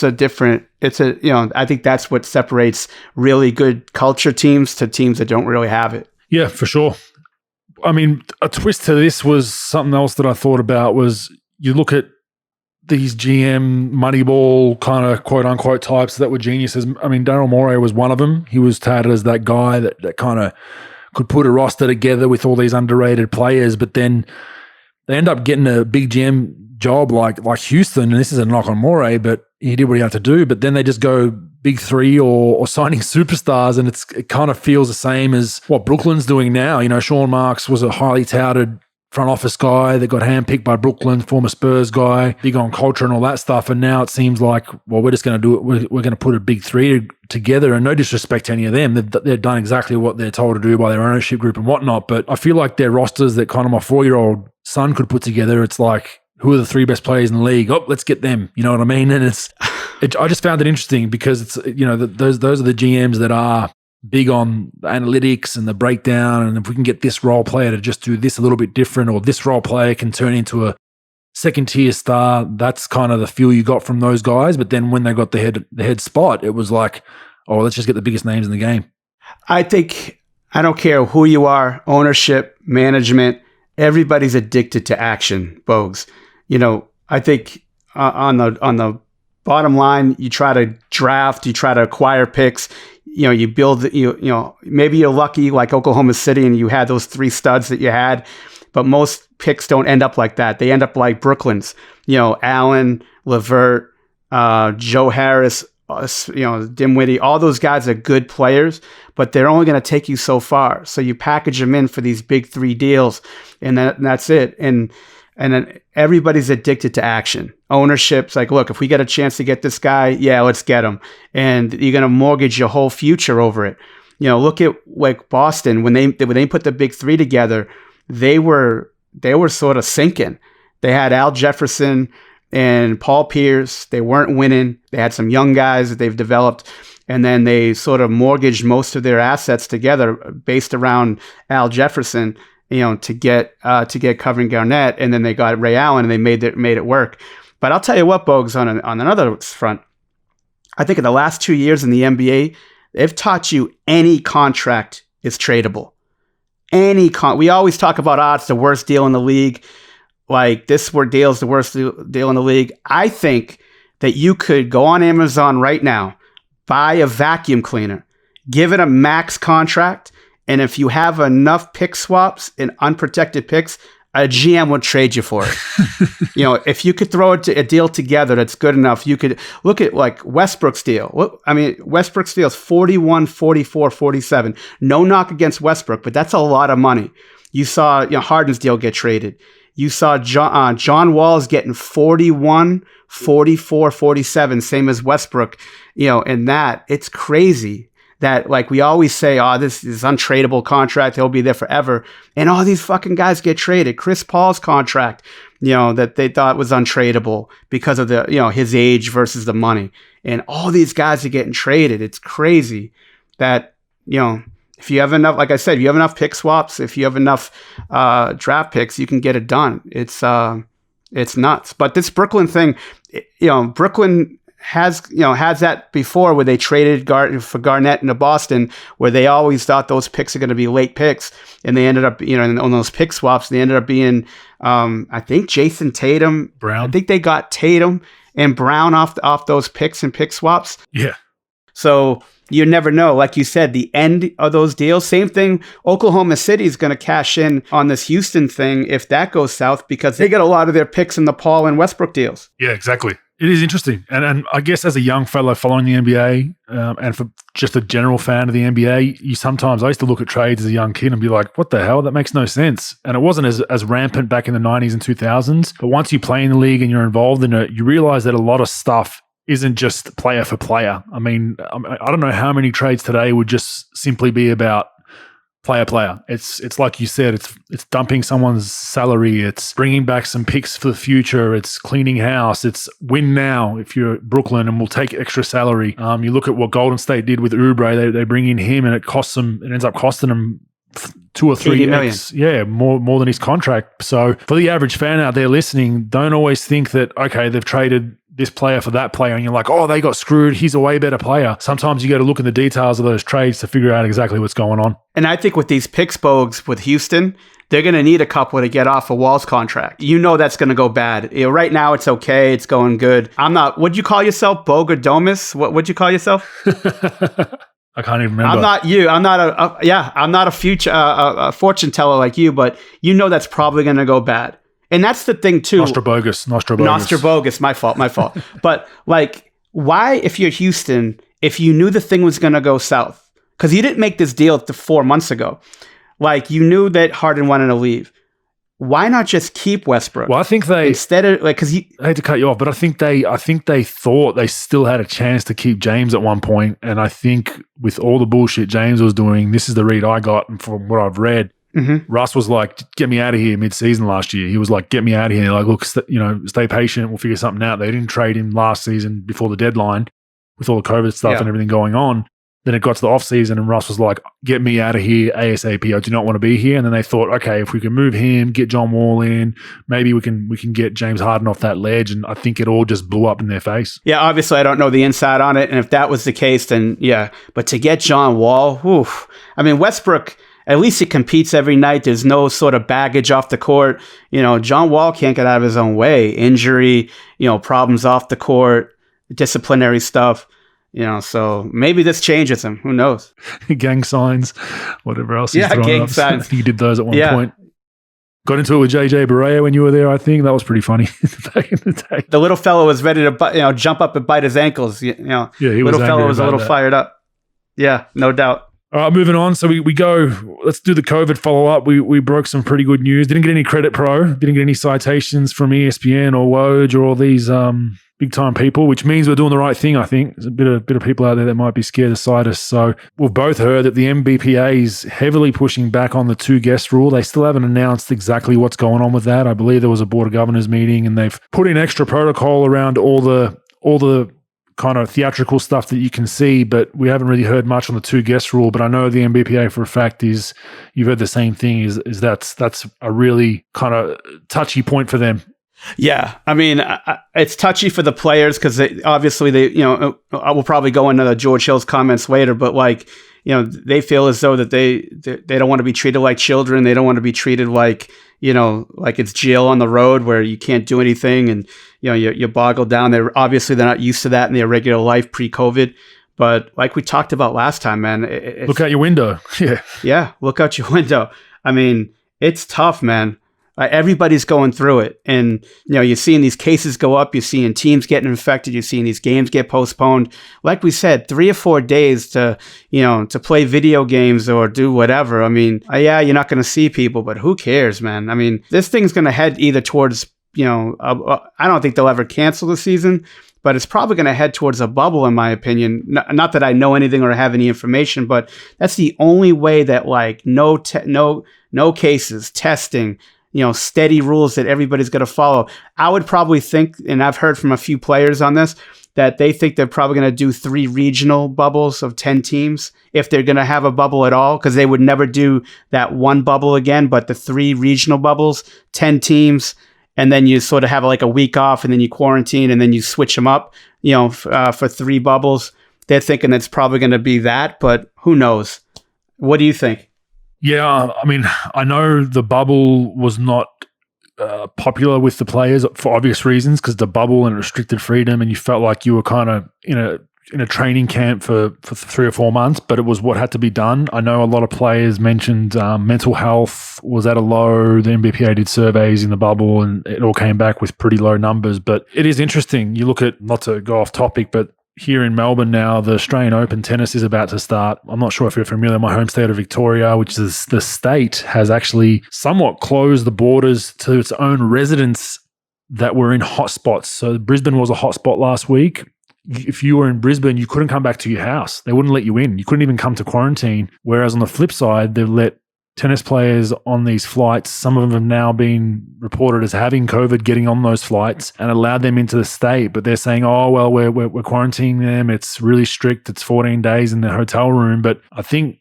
think that's what separates really good culture teams to teams that don't really have it. Yeah, for sure. I mean, a twist to this was something else that I thought about was you look at these GM Moneyball kind of quote unquote types that were geniuses. I mean, Daryl Morey was one of them. He was touted as that guy that kind of could put a roster together with all these underrated players, but then they end up getting a big GM job like Houston, and this is a knock on Morey, but he did what he had to do. But then they just go big three or signing superstars, and it kind of feels the same as what Brooklyn's doing now. You know, Sean Marks was a highly touted front office guy that got handpicked by Brooklyn, former Spurs guy, big on culture and all that stuff. And now it seems like, well, we're just going to do it. We're going to put a big three together, and no disrespect to any of them. They've done exactly what they're told to do by their ownership group and whatnot. But I feel like their rosters that kind of my 4-year-old son could put together, it's like, who are the 3 best players in the league? Oh, let's get them. You know what I mean? And I just found it interesting because it's, you know, those are the GMs that are big on the analytics and the breakdown. And if we can get this role player to just do this a little bit different, or this role player can turn into a second tier star, that's kind of the feel you got from those guys. But then when they got the head spot, it was like, oh, let's just get the biggest names in the game. I think, I don't care who you are, ownership, management, everybody's addicted to action, Bogues. You know, I think on the bottom line, you try to draft, you try to acquire picks, you know, you build, you know, maybe you're lucky like Oklahoma City and you had those 3 studs that you had, but most picks don't end up like that. They end up like Brooklyn's, you know, Allen, LeVert, Joe Harris, you know, Dinwiddie, all those guys are good players, but they're only going to take you so far. So you package them in for these big 3 deals, and that's it. And then everybody's addicted to action. Ownership's like, look, if we get a chance to get this guy, yeah, let's get him. And you're going to mortgage your whole future over it. You know, look at like Boston when they put the big 3 together, they were sort of sinking. They had Al Jefferson and Paul Pierce. They weren't winning. They had some young guys that they've developed, and then they sort of mortgaged most of their assets together based around Al Jefferson, you know, to get Kevin Garnett, and then they got Ray Allen, and they made it work. But I'll tell you what, Bogues, on another front, I think in the last 2 years in the NBA, they've taught you any contract is tradable. We always talk about it's the worst deal in the league. Like this deal is the worst deal in the league. I think that you could go on Amazon right now, buy a vacuum cleaner, give it a max contract, and if you have enough pick swaps and unprotected picks, a GM would trade you for it. You know, if you could throw a deal together that's good enough, you could look at like Westbrook's deal. I mean, Westbrook's deal is 41, 44, 47. No knock against Westbrook, but that's a lot of money. You saw, you know, Harden's deal get traded. You saw John Wall's getting 41, 44, 47, same as Westbrook. You know, and it's crazy. That, like, we always say, this is untradeable contract. He'll be there forever. And all these fucking guys get traded. Chris Paul's contract, you know, that they thought was untradeable because of the, you know, his age versus the money. And all these guys are getting traded. It's crazy that, you know, if you have enough, like I said, if you have enough pick swaps, if you have enough draft picks, you can get it done. It's nuts. But this Brooklyn thing, you know, Brooklyn has that before where they traded for Garnett into Boston, where they always thought those picks are going to be late picks, and they ended up, you know, on those pick swaps, they ended up being, I think Jason Tatum, Brown. I think they got Tatum and Brown off those picks and pick swaps. Yeah. So you never know. Like you said, the end of those deals. Same thing. Oklahoma City is going to cash in on this Houston thing if that goes south, because they get a lot of their picks in the Paul and Westbrook deals. Yeah, exactly. It is interesting. And I guess as a young fellow following the NBA, and for just a general fan of the NBA, I used to look at trades as a young kid and be like, what the hell? That makes no sense. And it wasn't as rampant back in the 90s and 2000s. But once you play in the league and you're involved in it, you realize that a lot of stuff isn't just player for player. I mean, I don't know how many trades today would just simply be about player. It's like you said, it's dumping someone's salary. It's bringing back some picks for the future. It's cleaning house. It's win now if you're Brooklyn, and we'll take extra salary. You look at what Golden State did with Oubre. They bring in him, and it ends up costing them 2 or 3 X, more than his contract. So for the average fan out there listening, don't always think that, okay, they've traded this player for that player and you're like, oh, they got screwed, he's a way better player. Sometimes you got to look in the details of those trades to figure out exactly what's going on. And I think with these picks, Bogues, with Houston, they're going to need a couple to get off a Wall's contract. You know that's going to go bad. Right now, it's okay. It's going good. What'd you call yourself? Bogodomus? What'd you call yourself? I can't even remember. I'm not you. I'm not a future a fortune teller like you, but you know that's probably going to go bad. And that's the thing too. Nostrabogus. My fault. But like, why, if you're Houston, if you knew the thing was going to go south, because you didn't make this deal 4 months ago, like you knew that Harden wanted to leave. Why not just keep Westbrook? Well, I think they instead of like, because I hate to cut you off, but I think they thought they still had a chance to keep James at one point, and I think with all the bullshit James was doing, this is the read I got from what I've read. Mm-hmm. Russ was like, get me out of here mid-season last year. He was like, get me out of here. Like, look, stay patient. We'll figure something out. They didn't trade him last season before the deadline with all the COVID stuff and everything going on. Then it got to the offseason and Russ was like, get me out of here ASAP. I do not want to be here. And then they thought, okay, if we can move him, get John Wall in, maybe we can get James Harden off that ledge. And I think it all just blew up in their face. Yeah, obviously I don't know the inside on it. And if that was the case, then yeah. But to get John Wall, I mean, Westbrook, at least he competes every night. There's no sort of baggage off the court. You know, John Wall can't get out of his own way. Injury, problems off the court, disciplinary stuff. So maybe this changes him. Who knows? Gang signs, whatever else. Yeah, gang signs. I think he did those at one point. Got into it with JJ Barea when you were there, I think. That was pretty funny back in the day. The little fellow was ready to jump up and bite his ankles. Yeah, he was. Little fellow was a little fired up. Yeah, no doubt. All right, moving on. So we go, let's do the COVID follow-up. We broke some pretty good news. Didn't get any credit pro. Didn't get any citations from ESPN or Woj or all these big-time people, which means we're doing the right thing, I think. There's a bit of people out there that might be scared to cite us. So we've both heard that the NBPA is heavily pushing back on the 2-guest rule. They still haven't announced exactly what's going on with that. I believe there was a Board of Governors meeting and they've put in extra protocol around all the kind of theatrical stuff that you can see, but we haven't really heard much on the 2-guest rule. But I know the NBPA for a fact is, you've heard the same thing, is that's a really kind of touchy point for them. Yeah, I mean, it's touchy for the players because obviously I will probably go into George Hill's comments later, but like, they feel as though that they don't want to be treated like children. They don't want to be treated like, like it's jail on the road where you can't do anything and, you're boggled down. They're not used to that in their regular life pre-COVID. But like we talked about last time, man. Look out your window. Yeah. Yeah, look out your window. I mean, it's tough, man. Everybody's going through it. And, you're seeing these cases go up. You're seeing teams getting infected. You're seeing these games get postponed. Like we said, 3 or 4 days to play video games or do whatever. I mean, yeah, you're not going to see people, but who cares, man? I mean, this thing's going to head either towards, I don't think they'll ever cancel the season, but it's probably going to head towards a bubble, in my opinion. Not that I know anything or have any information, but that's the only way that like no cases, testing, steady rules that everybody's going to follow. I would probably think, and I've heard from a few players on this, that they think they're probably going to do 3 regional bubbles of 10 teams if they're going to have a bubble at all, because they would never do that one bubble again, but the 3 regional bubbles, 10 teams, and then you sort of have like a week off and then you quarantine and then you switch them up, for 3 bubbles. They're thinking it's probably going to be that, but who knows? What do you think? Yeah, I mean, I know the bubble was not popular with the players for obvious reasons, because the bubble and restricted freedom, and you felt like you were kind of in a training camp for 3 or 4 months, but it was what had to be done. I know a lot of players mentioned mental health was at a low. The NBPA did surveys in the bubble and it all came back with pretty low numbers. But it is interesting. You look at, not to go off topic, but here in Melbourne now, the Australian Open tennis is about to start. I'm not sure if you're familiar, my home state of Victoria, which is the state, has actually somewhat closed the borders to its own residents that were in hotspots. So Brisbane was a hotspot last week. if you were in Brisbane, you couldn't come back to your house. They wouldn't let you in. You couldn't even come to quarantine. Whereas on the flip side, they've let tennis players on these flights, some of them have now been reported as having COVID getting on those flights and allowed them into the state. But they're saying, oh, well, we're quarantining them. It's really strict. It's 14 days in the hotel room. But I think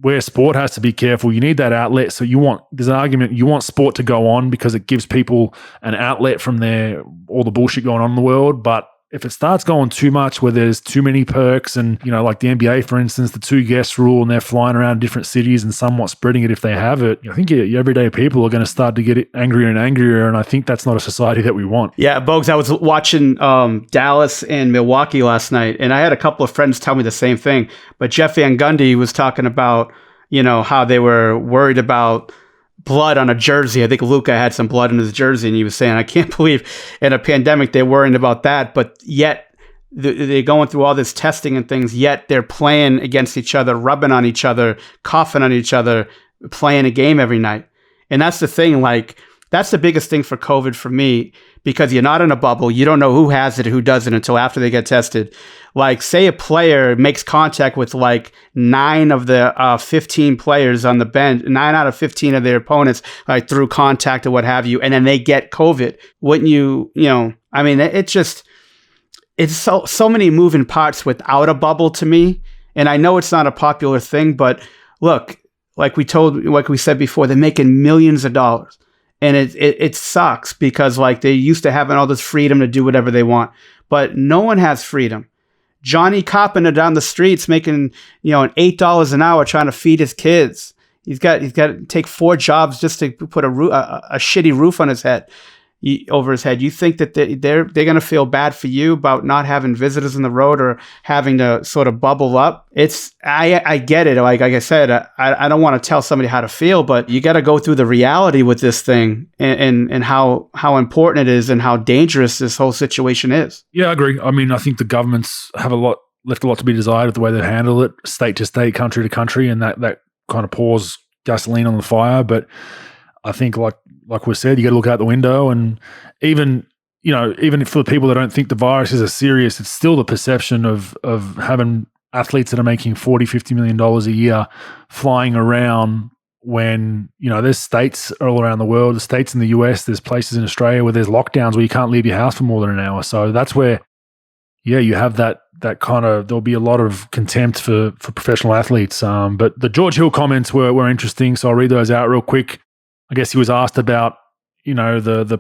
where sport has to be careful, you need that outlet. So there's an argument, you want sport to go on because it gives people an outlet from all the bullshit going on in the world. But if it starts going too much where there's too many perks and, like the NBA, for instance, the 2 guest rule, and they're flying around different cities and somewhat spreading it if they have it, I think your everyday people are going to start to get angrier and angrier. And I think that's not a society that we want. Yeah, Bogues, I was watching Dallas and Milwaukee last night, and I had a couple of friends tell me the same thing. But Jeff Van Gundy was talking about, how they were worried about blood on a jersey. I think Luka had some blood in his jersey, and he was saying, I can't believe in a pandemic they're worrying about that, but yet they're going through all this testing and things, yet they're playing against each other, rubbing on each other, coughing on each other, playing a game every night. And that's the thing, that's the biggest thing for COVID for me, because you're not in a bubble. You don't know who has it, who doesn't until after they get tested. Say a player makes contact with 9 of the 15 players on the bench, 9 out of 15 of their opponents, through contact or what have you, and then they get COVID. Wouldn't you, it's so many moving parts without a bubble to me. And I know it's not a popular thing, but look, like we said before, they're making millions of dollars. And it sucks because they used to having all this freedom to do whatever they want, but no one has freedom. Johnny Carpenter down the streets making $8 an hour trying to feed his kids. He's got to take 4 jobs just to put a shitty roof on his head. Over his head. You think that they're going to feel bad for you about not having visitors in the road or having to sort of bubble up? I get it. Like I said, I don't want to tell somebody how to feel, but you got to go through the reality with this thing and how important it is and how dangerous this whole situation is. Yeah, I agree. I mean, I think the governments have left a lot to be desired with the way they handle it, state to state, country to country, and that kind of pours gasoline on the fire. But I think like we said, you got to look out the window, and even for the people that don't think the viruses are serious, it's still the perception of having athletes that are making $40-50 million a year flying around when, there's states all around the world, the states in the US, there's places in Australia where there's lockdowns where you can't leave your house for more than an hour. So that's where, you have that kind of, there'll be a lot of contempt for professional athletes. But the George Hill comments were interesting. So I'll read those out real quick. I guess he was asked about, the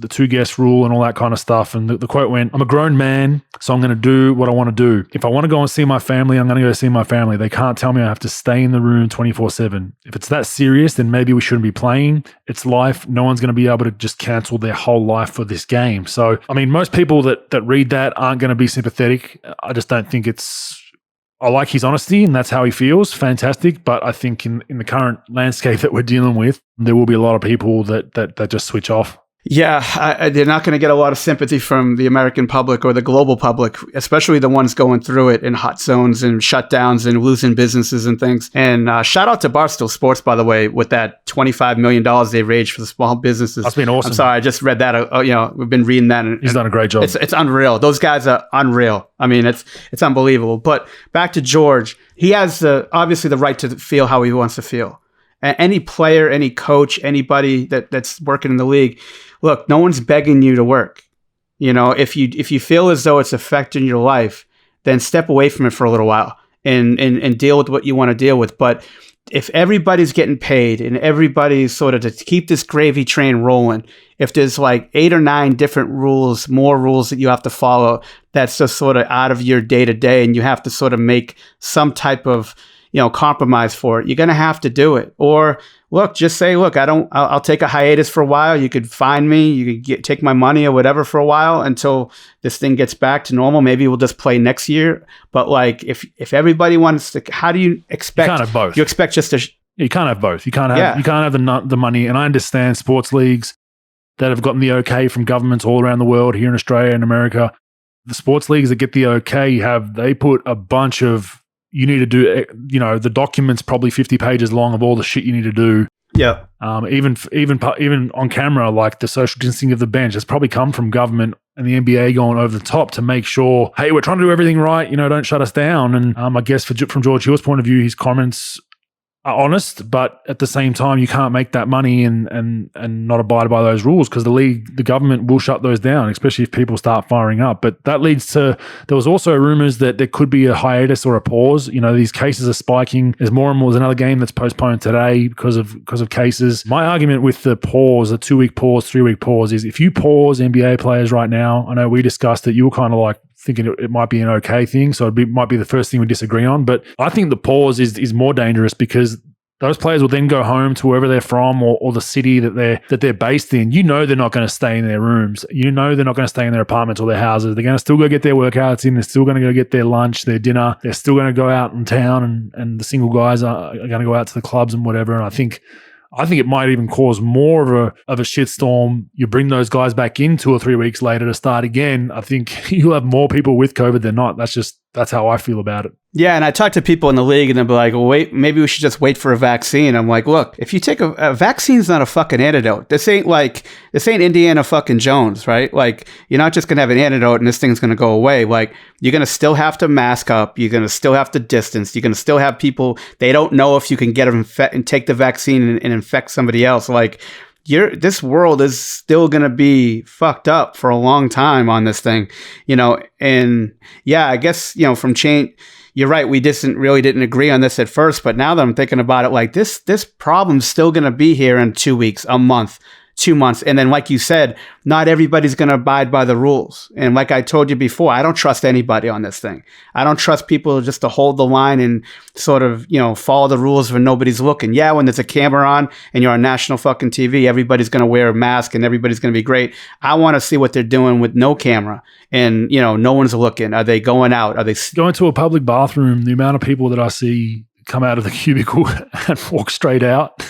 2 guest rule and all that kind of stuff. And the quote went, "I'm a grown man, so I'm going to do what I want to do. If I want to go and see my family, I'm going to go see my family. They can't tell me I have to stay in the room 24/7. If it's that serious, then maybe we shouldn't be playing. It's life. No one's going to be able to just cancel their whole life for this game." So, I mean, most people that read that aren't going to be sympathetic. I just don't think I like his honesty, and that's how he feels. Fantastic. But I think in the current landscape that we're dealing with, there will be a lot of people that just switch off. Yeah, they're not going to get a lot of sympathy from the American public or the global public, especially the ones going through it in hot zones and shutdowns and losing businesses and things. And shout out to Barstool Sports, by the way, with that $25 million they raised for the small businesses. That's been awesome. I'm sorry, I just read that. We've been reading that. He's done a great job. It's unreal. Those guys are unreal. I mean, it's unbelievable. But back to George, he has obviously the right to feel how he wants to feel. Any player, any coach, anybody that's working in the league, look, no one's begging you to work. If you feel as though it's affecting your life, then step away from it for a little while and deal with what you want to deal with. But if everybody's getting paid and everybody's sort of to keep this gravy train rolling, if there's 8 or 9 different rules, more rules that you have to follow, that's just sort of out of your day to day, and you have to sort of make some type of compromise for it, you're going to have to do it. Or just say, I'll take a hiatus for a while. You could find me, you could take my money or whatever for a while until this thing gets back to normal. Maybe we'll just play next year. But if everybody wants to, how do you expect? You can't have both. You expect just to. You can't have both. You can't have the money. And I understand sports leagues that have gotten the okay from governments all around the world, here in Australia and America. The sports leagues that get the okay they put a bunch of, you need to do, the document's probably 50 pages long of all the shit you need to do. Yeah. Even on camera, like the social distancing of the bench has probably come from government and the NBA going over the top to make sure, hey, we're trying to do everything right, don't shut us down. And I guess from George Hill's point of view, his comments are honest, but at the same time, you can't make that money and not abide by those rules, because the government will shut those down, especially if people start firing up. But that leads to, there was also rumors that there could be a hiatus or a pause. These cases are spiking. There's more and more. There's another game that's postponed today because of cases. My argument with the pause, a 2-week pause, 3-week pause, is if you pause NBA players right now, I know we discussed that, you were kind of like thinking it might be an okay thing, so might be the first thing we disagree on. But I think the pause is more dangerous, because those players will then go home to wherever they're from or the city that they're based in. They're not going to stay in their rooms. They're not going to stay in their apartments or their houses. They're going to still go get their workouts in. They're still going to go get their lunch, their dinner. They're still going to go out in town, and the single guys are going to go out to the clubs and whatever. And I think it might even cause more of a shitstorm. You bring those guys back in 2 or 3 weeks later to start again. I think you'll have more people with COVID than not. That's how I feel about it. Yeah, and I talk to people in the league and they'll be like, well, wait, maybe we should just wait for a vaccine. I'm like, look, if you take a vaccine's not a fucking antidote. This ain't Indiana fucking Jones, right? Like, you're not just going to have an antidote and this thing's going to go away. Like, you're going to still have to mask up. You're going to still have to distance. You're going to still have people, they don't know if you can get them and take the vaccine and infect somebody else. Like, this world is still going to be fucked up for a long time on this thing, and yeah, I guess, from change, you're right. We didn't agree on this at first, but now that I'm thinking about it, like this problem's still going to be here in 2 weeks, a month, 2 months. And then, like you said, not everybody's going to abide by the rules. And like I told you before, I don't trust anybody on this thing. I don't trust people just to hold the line and sort of, follow the rules when nobody's looking. Yeah, when there's a camera on and you're on national fucking TV, everybody's going to wear a mask and everybody's going to be great. I want to see what they're doing with no camera and, no one's looking. Are they going out? Are they going to a public bathroom? The amount of people that I see come out of the cubicle and walk straight out.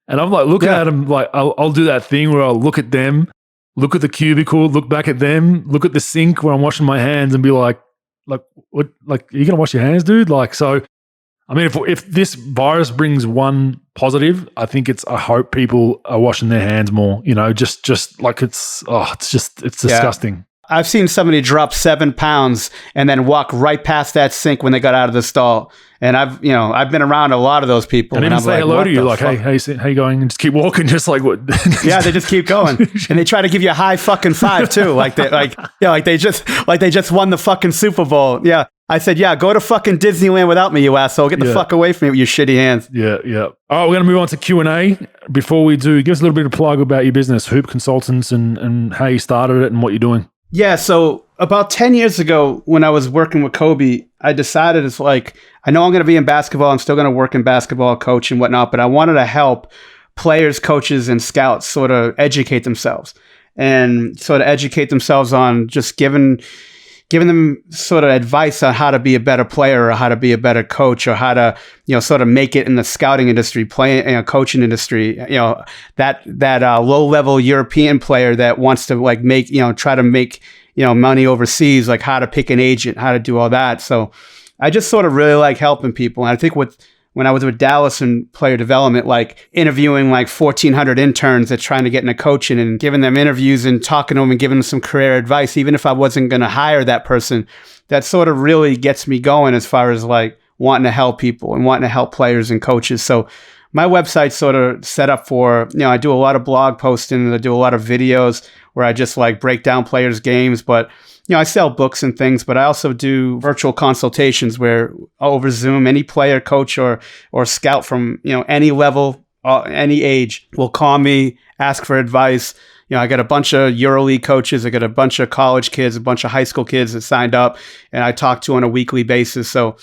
And I'm like looking at them, like I'll do that thing where I'll look at them, look at the cubicle, look back at them, look at the sink where I'm washing my hands, and be like, what? Like, are you gonna wash your hands, dude? Like, so, I mean, if this virus brings one positive, I think I hope people are washing their hands more. Just like it's disgusting. I've seen somebody drop 7 pounds and then walk right past that sink when they got out of the stall. And I've been around a lot of those people. And even say hello to you, like, hey, how you going? And just keep walking, just like what? Yeah, they just keep going, and they try to give you a high fucking five too, like they just won the fucking Super Bowl. Yeah, I said, yeah, go to fucking Disneyland without me, you asshole. Get the fuck away from me with your shitty hands. Yeah. All right, we're gonna move on to Q&A. Before we do, give us a little bit of plug about your business, Hoop Consultants, and how you started it and what you're doing. Yeah, so about 10 years ago, when I was working with Kobe, I decided it's like, I know I'm going to be in basketball. I'm still going to work in basketball, coach and whatnot, but I wanted to help players, coaches, and scouts sort of educate themselves on just giving them sort of advice on how to be a better player or how to be a better coach or how to, sort of make it in the scouting industry, coaching industry, that low-level European player that wants to try to make, money overseas, like how to pick an agent, how to do all that. So I just sort of really like helping people. And I think when I was with Dallas in player development, like interviewing like 1,400 interns that's trying to get into coaching and giving them interviews and talking to them and giving them some career advice, even if I wasn't going to hire that person, that sort of really gets me going as far as like wanting to help people and wanting to help players and coaches. So my website's sort of set up for, I do a lot of blog posting and I do a lot of videos where I just like break down players' games, but I sell books and things, but I also do virtual consultations where over Zoom, any player, coach, or scout from, any level, any age will call me, ask for advice. I got a bunch of EuroLeague coaches. I got a bunch of college kids, a bunch of high school kids that signed up and I talk to on a weekly basis. So,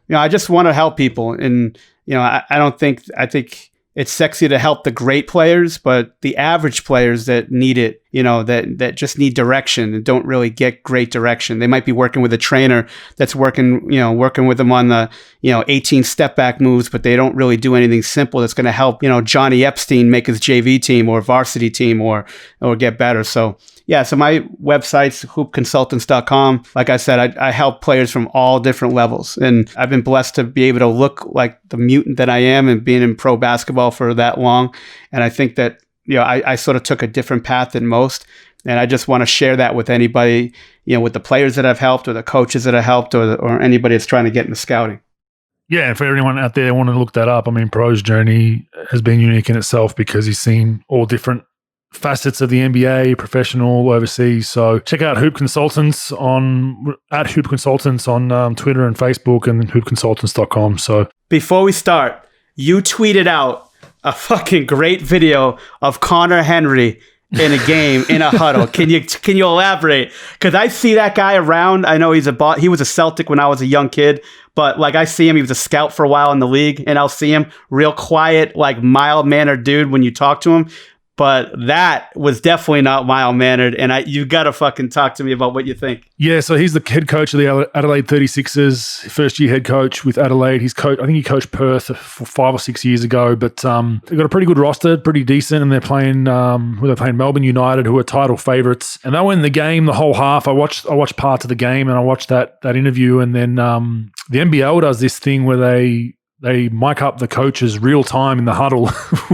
I just want to help people. And, I think it's sexy to help the great players, but the average players that need it, that just need direction and don't really get great direction. They might be working with a trainer that's working with them on the, 18 step back moves, but they don't really do anything simple that's going to help, Johnny Epstein make his JV team or varsity team or get better. So, Yeah, so my website's hoopconsultants.com. Like I said, I help players from all different levels. And I've been blessed to be able to look like the mutant that I am and being in pro basketball for that long. And I think that, I sort of took a different path than most. And I just want to share that with anybody, with the players that I've helped or the coaches that I helped or anybody that's trying to get into scouting. Yeah, and for anyone out there wanting to look that up, I mean, Pro's journey has been unique in itself because he's seen all different facets of the NBA, professional, overseas. So check out Hoop Consultants at Hoop Consultants on Twitter and Facebook, and then hoopconsultants.com. So before we start, you tweeted out a fucking great video of Connor Henry in a game in a huddle. Can you elaborate? Because I see that guy around. I know he was a Celtic when I was a young kid, but like I see him, he was a scout for a while in the league, and I'll see him real quiet, like mild-mannered dude when you talk to him. But that was definitely not mild-mannered, and you got to fucking talk to me about what you think. Yeah, so he's the head coach of the Adelaide 36ers, first-year head coach with Adelaide. I think he coached Perth for 5 or 6 years ago, but they've got a pretty good roster, pretty decent, and they're playing Melbourne United, who are title favourites. And they were in the game the whole half. I watched parts of the game, and I watched that interview, and then the NBL does this thing where they mic up the coaches real time in the huddle,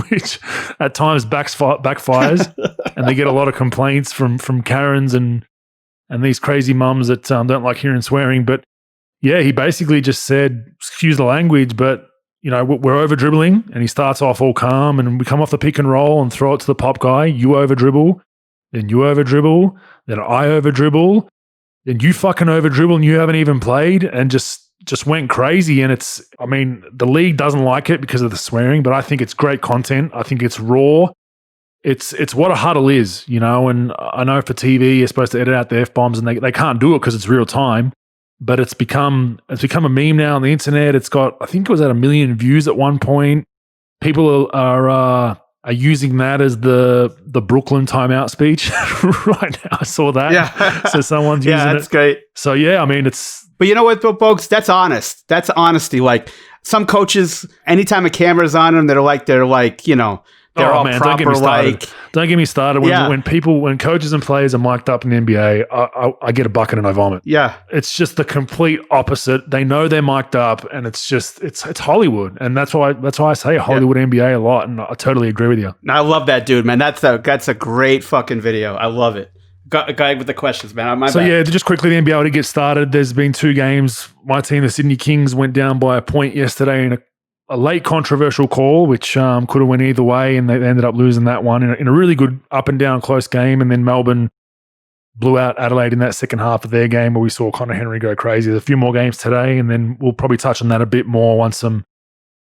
which at times backfires, and they get a lot of complaints from Karens and these crazy mums that don't like hearing swearing. But yeah, he basically just said, excuse the language, but we're over dribbling, and he starts off all calm, and we come off the pick and roll and throw it to the pop guy. You over dribble, then you over dribble, then I over dribble, then you fucking over dribble, and you haven't even played, and just went crazy. And the league doesn't like it because of the swearing, but I think it's great content. I think it's raw. It's what a huddle is, and I know for TV you're supposed to edit out the F-bombs, and they can't do it because it's real time, but it's become a meme now on the internet. It's got, I think it was at 1 million views at one point. People are using that as the Brooklyn timeout speech right now. I saw that. Yeah. So someone's using it. Yeah, that's great. So yeah, I mean, it's... But you know what, Bogues? That's honest. That's honesty. Like some coaches, anytime a camera's on them, they're like, they're all man, proper. Don't get me started. When coaches and players are mic'd up in the NBA, I get a bucket and I vomit. Yeah, it's just the complete opposite. They know they're mic'd up, and it's Hollywood, and that's why I say Hollywood NBA a lot, and I totally agree with you. I love that, dude, man. That's a great fucking video. I love it. Guy with the questions, man. Yeah, just quickly, the NBL to get started. There's been 2 games. My team, the Sydney Kings, went down by a point yesterday in a late controversial call, which could have went either way, and they ended up losing that one in a really good up and down close game. And then Melbourne blew out Adelaide in that second half of their game, where we saw Connor Henry go crazy. There's a few more games today, and then we'll probably touch on that a bit more once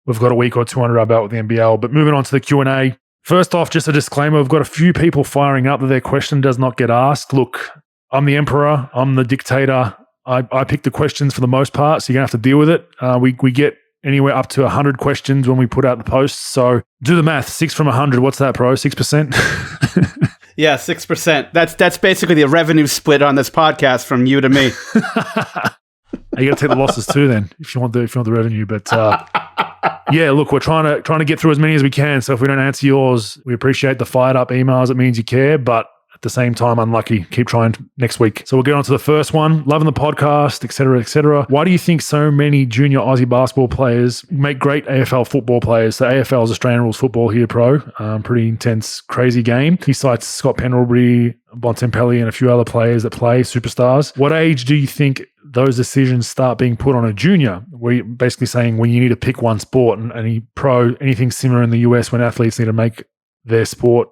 we've got a week or two under our belt with the NBL. But moving on to the Q&A. First off, just a disclaimer, we've got a few people firing up that their question does not get asked. Look, I'm the emperor. I'm the dictator. I pick the questions for the most part, so you're going to have to deal with it. We get anywhere up to 100 questions when we put out the posts. So do the math. 6 from 100. What's that, Pro? 6%? Yeah, 6%. That's basically the revenue split on this podcast from you to me. You got to take the losses too, then, if you want the revenue. But yeah, look, we're trying to get through as many as we can. So if we don't answer yours, we appreciate the fired up emails. It means you care, but at the same time, unlucky. Keep trying next week. So we'll get on to the first one. Loving the podcast, et cetera, et cetera. Why do you think so many junior Aussie basketball players make great AFL football players? So AFL is Australian Rules Football here, Pro. Pretty intense, crazy game. He cites Scott Pendlebury, Bontempelli, and a few other players that play, superstars. What age do you think those decisions start being put on a junior? Where you're basically saying when you need to pick one sport, and anything similar in the US when athletes need to make their sport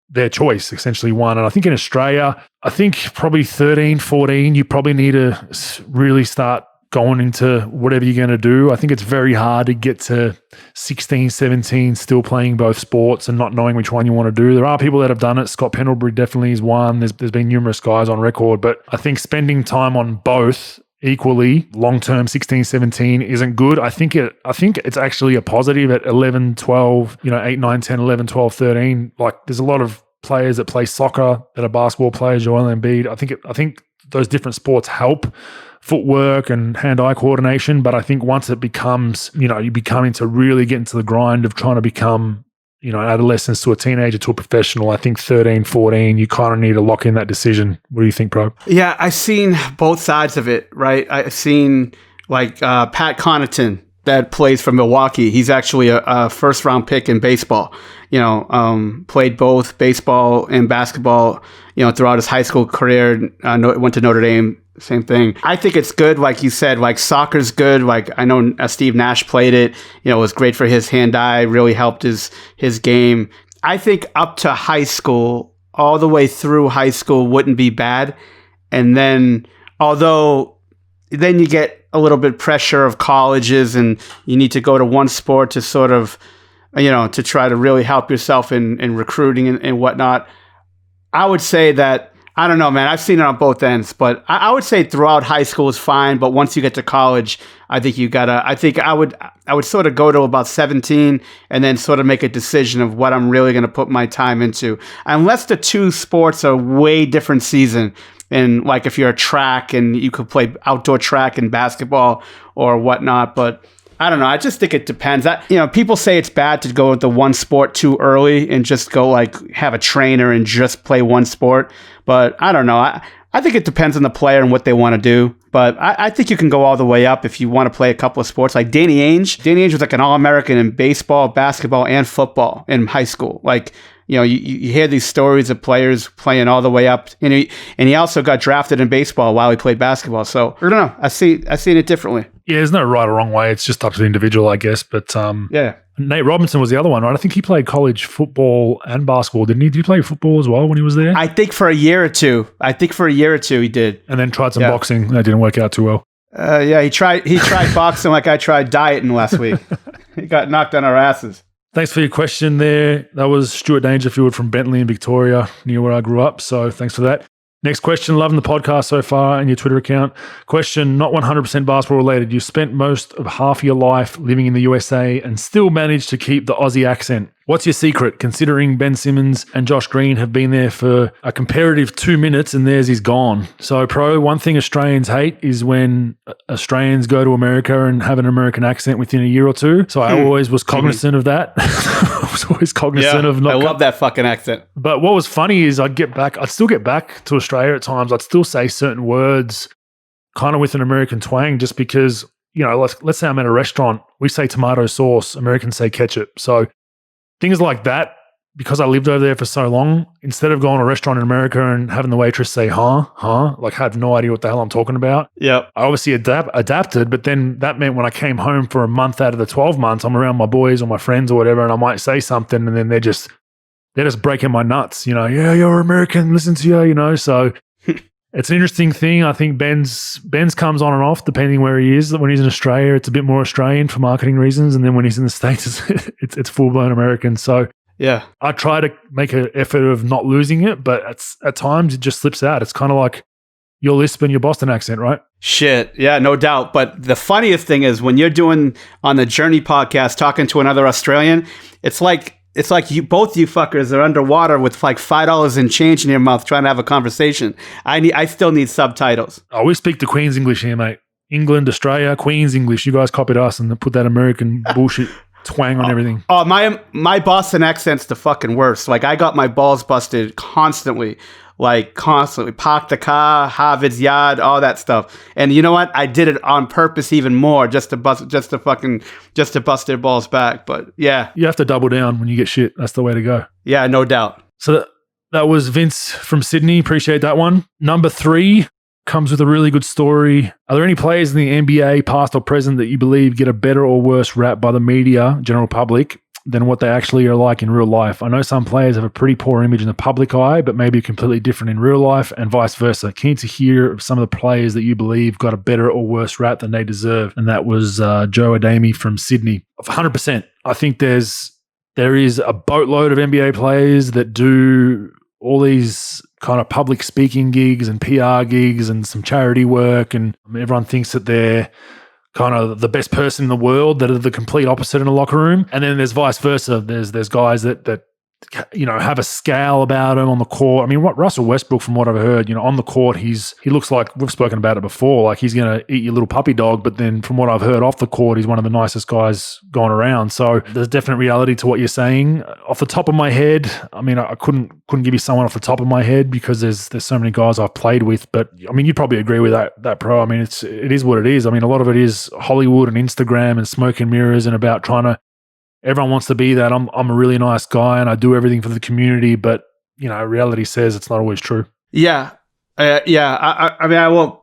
their choice, essentially one. And I think in Australia, I think probably 13, 14, you probably need to really start going into whatever you're going to do. I think it's very hard to get to 16, 17, still playing both sports and not knowing which one you want to do. There are people that have done it. Scott Pendlebury definitely is one. There's been numerous guys on record, but I think spending time on both equally long-term 16, 17 isn't good. I think it's actually a positive at 11, 12, 8, 9, 10, 11, 12, 13. Like there's a lot of players that play soccer that are basketball players, Joel Embiid. I think those different sports help footwork and hand-eye coordination, but I think once it becomes, you become into really getting to the grind of trying to become adolescence to a teenager to a professional. I think 13, 14, you kind of need to lock in that decision. What do you think, Pro? Yeah, I've seen both sides of it, right? I've seen Pat Connaughton that plays for Milwaukee. He's actually a first-round pick in baseball. Played both baseball and basketball, throughout his high school career. Went to Notre Dame, same thing. I think it's good, like you said, soccer's good. I know Steve Nash played it. It was great for his hand-eye, really helped his game. I think up to high school, all the way through high school wouldn't be bad. And then, although then you get a little bit pressure of colleges and you need to go to one sport to sort of, to try to really help yourself in recruiting and whatnot. I would say that, I don't know, man, I've seen it on both ends, but I would say throughout high school is fine. But once you get to college, I think I would sort of go to about 17 and then sort of make a decision of what I'm really going to put my time into. Unless the two sports are way different season. And if you're a track and you could play outdoor track and basketball or whatnot, but I don't know. I just think it depends. People say it's bad to go with the one sport too early and just go have a trainer and just play one sport. But I don't know. I think it depends on the player and what they want to do. But I think you can go all the way up if you want to play a couple of sports. Like Danny Ainge. Danny Ainge was an All-American in baseball, basketball, and football in high school. You hear these stories of players playing all the way up, and he also got drafted in baseball while he played basketball. So I don't know. I seen it differently. Yeah, there's no right or wrong way. It's just up to the individual, I guess. But yeah. Nate Robinson was the other one, right? I think he played college football and basketball, didn't he? Did he play football as well when he was there? I think for a year or two he did. And then tried some boxing. That didn't work out too well. Yeah, he tried boxing like I tried dieting last week. He got knocked on our asses. Thanks for your question there. That was Stuart Dangerfield from Bentley in Victoria, near where I grew up. So thanks for that. Next question, loving the podcast so far and your Twitter account. Question, not 100% basketball related. You spent most of half your life living in the USA and still managed to keep the Aussie accent. What's your secret, considering Ben Simmons and Josh Green have been there for a comparative 2 minutes and theirs is gone? So, Pro, one thing Australians hate is when Australians go to America and have an American accent within a year or two. So I always was cognizant of that. I was always cognizant of not... I love that fucking accent. But what was funny is I'd still get back to Australia at times. I'd still say certain words kind of with an American twang just because, let's say I'm at a restaurant. We say tomato sauce. Americans say ketchup. So things like that, because I lived over there for so long, instead of going to a restaurant in America and having the waitress say, huh, I had no idea what the hell I'm talking about. Yep. I obviously adapted, but then that meant when I came home for a month out of the 12 months, I'm around my boys or my friends or whatever, and I might say something and then they're just breaking my nuts, yeah, you're American, listen to you, so it's an interesting thing. I think Ben's comes on and off depending where he is. When he's in Australia, it's a bit more Australian for marketing reasons. And then when he's in the States, it's full-blown American. So yeah, I try to make an effort of not losing it, but at times it just slips out. It's kind of like your lisp and your Boston accent, right? Shit. Yeah, no doubt. But the funniest thing is when you're doing on the Journey podcast, talking to another Australian, it's like both you fuckers are underwater with $5 in change in your mouth trying to have a conversation. I still need subtitles. Oh, we speak the Queen's English here, mate. England, Australia, Queen's English. You guys copied us and put that American bullshit twang on everything. Oh, my Boston accent's the fucking worst. I got my balls busted constantly. Park the car, Harvard's yard, all that stuff. And you know what? I did it on purpose even more just to bust their balls back. But yeah. You have to double down when you get shit. That's the way to go. Yeah, no doubt. So that was Vince from Sydney. Appreciate that one. Number 3 comes with a really good story. Are there any players in the NBA, past or present, that you believe get a better or worse rap by the media, general public, than what they actually are like in real life? I know some players have a pretty poor image in the public eye, but maybe completely different in real life and vice versa. Keen to hear of some of the players that you believe got a better or worse rap than they deserve. And that was Joe Adami from Sydney. 100%. I think there is a boatload of NBA players that do all these kind of public speaking gigs and PR gigs and some charity work, and everyone thinks that they're kind of the best person in the world that are the complete opposite in a locker room. And then there's vice versa. There's guys that have a scowl about him on the court. I mean, what Russell Westbrook, from what I've heard, on the court, he looks like, we've spoken about it before, like he's going to eat your little puppy dog. But then from what I've heard off the court, he's one of the nicest guys going around. So there's definite reality to what you're saying. Off the top of my head, I mean, I couldn't give you someone off the top of my head because there's so many guys I've played with. But I mean, you'd probably agree with that, Pro. I mean, it is what it is. I mean, a lot of it is Hollywood and Instagram and smoke and mirrors and about trying to. Everyone wants to be that. I'm a really nice guy and I do everything for the community, but reality says it's not always true. Yeah, I mean, I won't.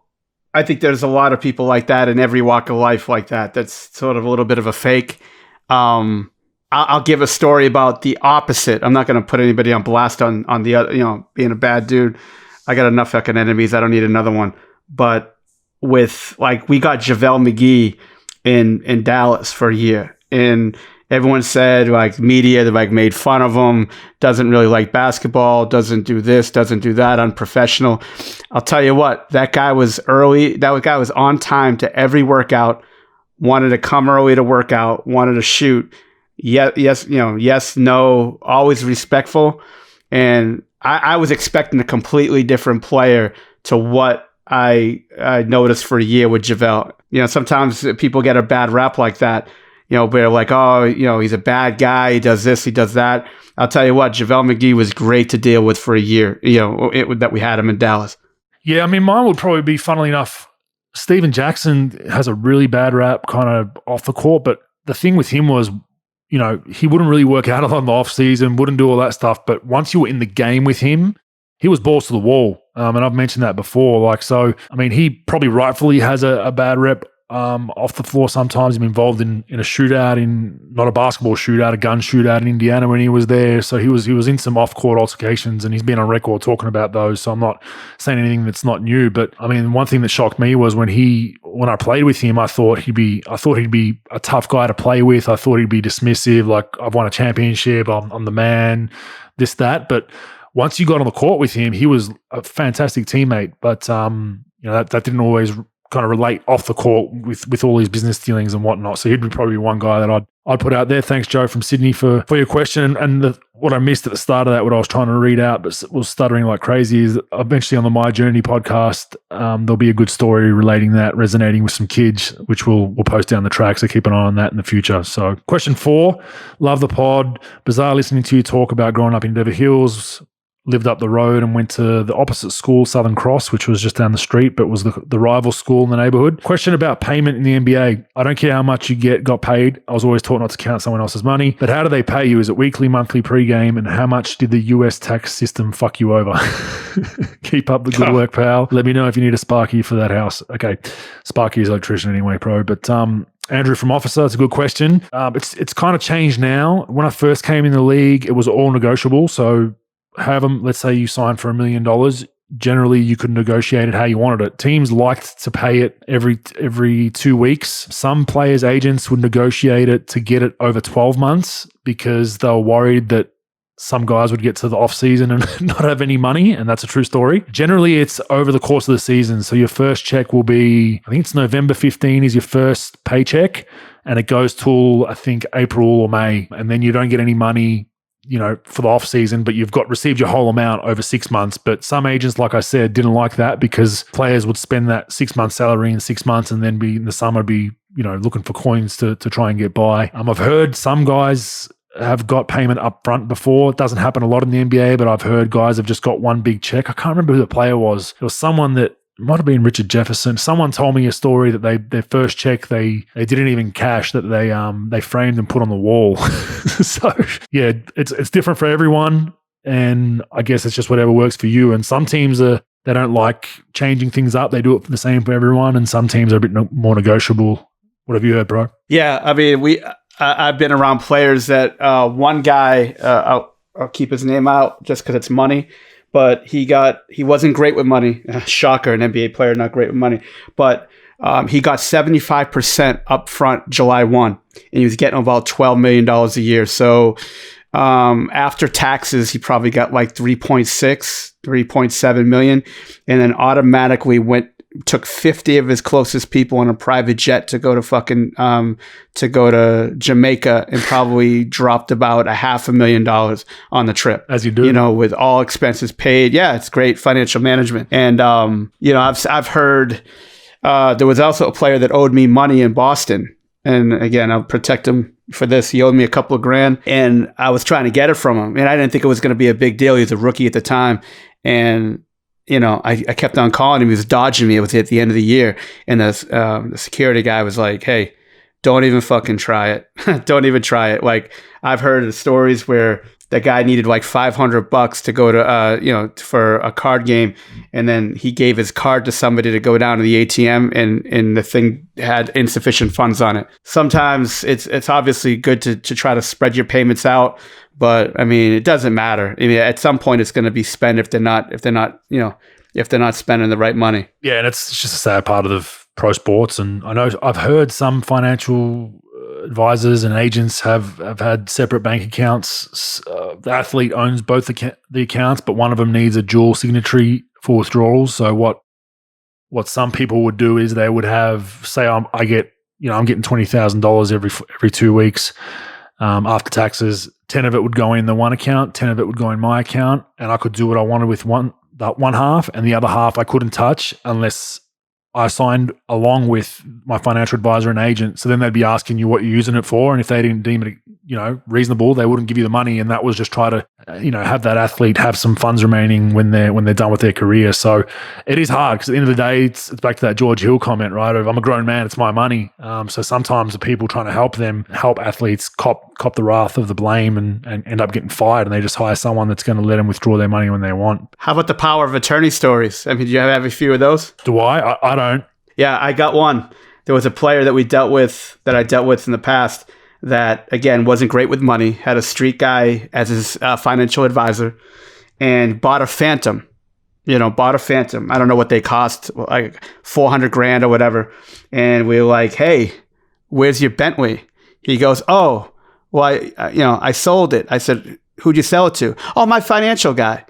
I think there's a lot of people like that in every walk of life like that. That's sort of a little bit of a fake. I'll give a story about the opposite. I'm not going to put anybody on blast on the other, being a bad dude. I got enough fucking enemies. I don't need another one. But with we got JaVale McGee in Dallas for a year, and everyone said media that made fun of him, doesn't really like basketball, doesn't do this, doesn't do that, unprofessional. I'll tell you what, that guy was early. That guy was on time to every workout, wanted to come early to work out, wanted to shoot. Yes, no, always respectful. And I was expecting a completely different player to what I noticed for a year with JaVale. Sometimes people get a bad rap like that. Where he's a bad guy, he does this, he does that. I'll tell you what, JaVale McGee was great to deal with for a year, that we had him in Dallas. Yeah, I mean, mine would probably be, funnily enough, Steven Jackson has a really bad rap kind of off the court, but the thing with him was, he wouldn't really work out a lot in the off-season, wouldn't do all that stuff, but once you were in the game with him, he was balls to the wall, and I've mentioned that before. So, I mean, he probably rightfully has a bad rep off the floor. Sometimes he's involved in a shootout, not a basketball shootout, a gun shootout in Indiana when he was there. So he was in some off-court altercations, and he's been on record talking about those. So I'm not saying anything that's not new. But I mean, one thing that shocked me was when I played with him, I thought he'd be a tough guy to play with. I thought he'd be dismissive, like, I've won a championship, I'm the man, this, that. But once you got on the court with him, he was a fantastic teammate. But that didn't always kind of relate off the court with all his business dealings and whatnot. So he'd be probably one guy that I'd put out there. Thanks, Joe, from Sydney for your question. And what I missed at the start of that, what I was trying to read out but was stuttering like crazy, is eventually on the My Journey podcast, there'll be a good story relating that, resonating with some kids, which we'll post down the track. So keep an eye on that in the future. So question 4, love the pod. Bizarre listening to you talk about growing up in Beverly Hills. Lived up the road and went to the opposite school, Southern Cross, which was just down the street, but was the rival school in the neighborhood. Question about payment in the NBA. I don't care how much you got paid. I was always taught not to count someone else's money. But how do they pay you? Is it weekly, monthly, pregame? And how much did the US tax system fuck you over? Keep up the good work, pal. Let me know if you need a Sparky for that house. Okay. Sparky is electrician anyway, Pro. But Andrew from Officer, it's a good question. It's kind of changed now. When I first came in the league, it was all negotiable. So let's say you signed for $1 million, generally you could negotiate it how you wanted it. Teams liked to pay it every 2 weeks. Some players' agents would negotiate it to get it over 12 months because they were worried that some guys would get to the off season and not have any money, and that's a true story. Generally, it's over the course of the season. So your first check will be, I think it's November 15 is your first paycheck, and it goes till, I think, April or May, and then you don't get any money for the off season, but you've received your whole amount over 6 months. But some agents, like I said, didn't like that because players would spend that 6 month salary in 6 months and then be in the summer looking for coins to try and get by. I've heard some guys have got payment up front before. It doesn't happen a lot in the NBA, but I've heard guys have just got one big check. I can't remember who the player was. It was someone that might have been Richard Jefferson. Someone told me a story that their first check they didn't even cash, that they framed and put on the wall. So yeah, it's different for everyone, and I guess it's just whatever works for you. And some teams they don't like changing things up. They do it the same for everyone, and some teams are a bit more negotiable. What have you heard, bro? Yeah, I mean, I've been around players that one guy, I'll keep his name out just because it's money. But he wasn't great with money. Shocker, an NBA player not great with money. But he got 75% up front July 1, and he was getting about $12 million a year. So after taxes, he probably got like 3.6, 3.7 million, and then automatically went took 50 of his closest people on a private jet to go to to go to Jamaica and probably dropped about $500,000 on the trip. As you do. With all expenses paid. Yeah, it's great financial management. And, I've heard there was also a player that owed me money in Boston. And again, I'll protect him for this. He owed me a couple of grand and I was trying to get it from him. And I didn't think it was going to be a big deal. He was a rookie at the time. And, I kept on calling him. He was dodging me. It was at the end of the year. And the security guy was like, hey, don't even fucking try it. Don't even try it. Like, I've heard of stories where the guy needed like $500 to go to, for a card game. And then he gave his card to somebody to go down to the ATM and the thing had insufficient funds on it. Sometimes it's obviously good to try to spread your payments out. But I mean, it doesn't matter. I mean, at some point it's going to be spent if they're not spending the right money. Yeah. And it's just a sad part of the pro sports. And I know I've heard some financial advisors and agents have had separate bank accounts. The athlete owns both the accounts, but one of them needs a dual signatory for withdrawals. So what some people would do is they would have, say, I'm getting $20,000 every 2 weeks after taxes. 10 of it would go in the one account, 10 of it would go in my account, and I could do what I wanted with that one half, and the other half I couldn't touch unless I signed along with my financial advisor and agent. So then they'd be asking you what you're using it for. And if they didn't deem it, reasonable, they wouldn't give you the money. And that was just try to, have that athlete have some funds remaining when they're done with their career. So it is hard because at the end of the day, it's back to that George Hill comment, right? Of I'm a grown man, it's my money. So sometimes the people trying to help athletes cop the wrath of the blame and end up getting fired. And they just hire someone that's going to let them withdraw their money when they want. How about the power of attorney stories? I mean, do you have a few of those? Do I? I don't. Yeah, I got one. There was a player that I dealt with in the past that, again, wasn't great with money, had a street guy as his financial advisor, and bought a Phantom. I don't know what they cost, like $400,000 or whatever. And we were like, hey, where's your Bentley? He goes, oh, well, I sold it. I said, who'd you sell it to? Oh, my financial guy.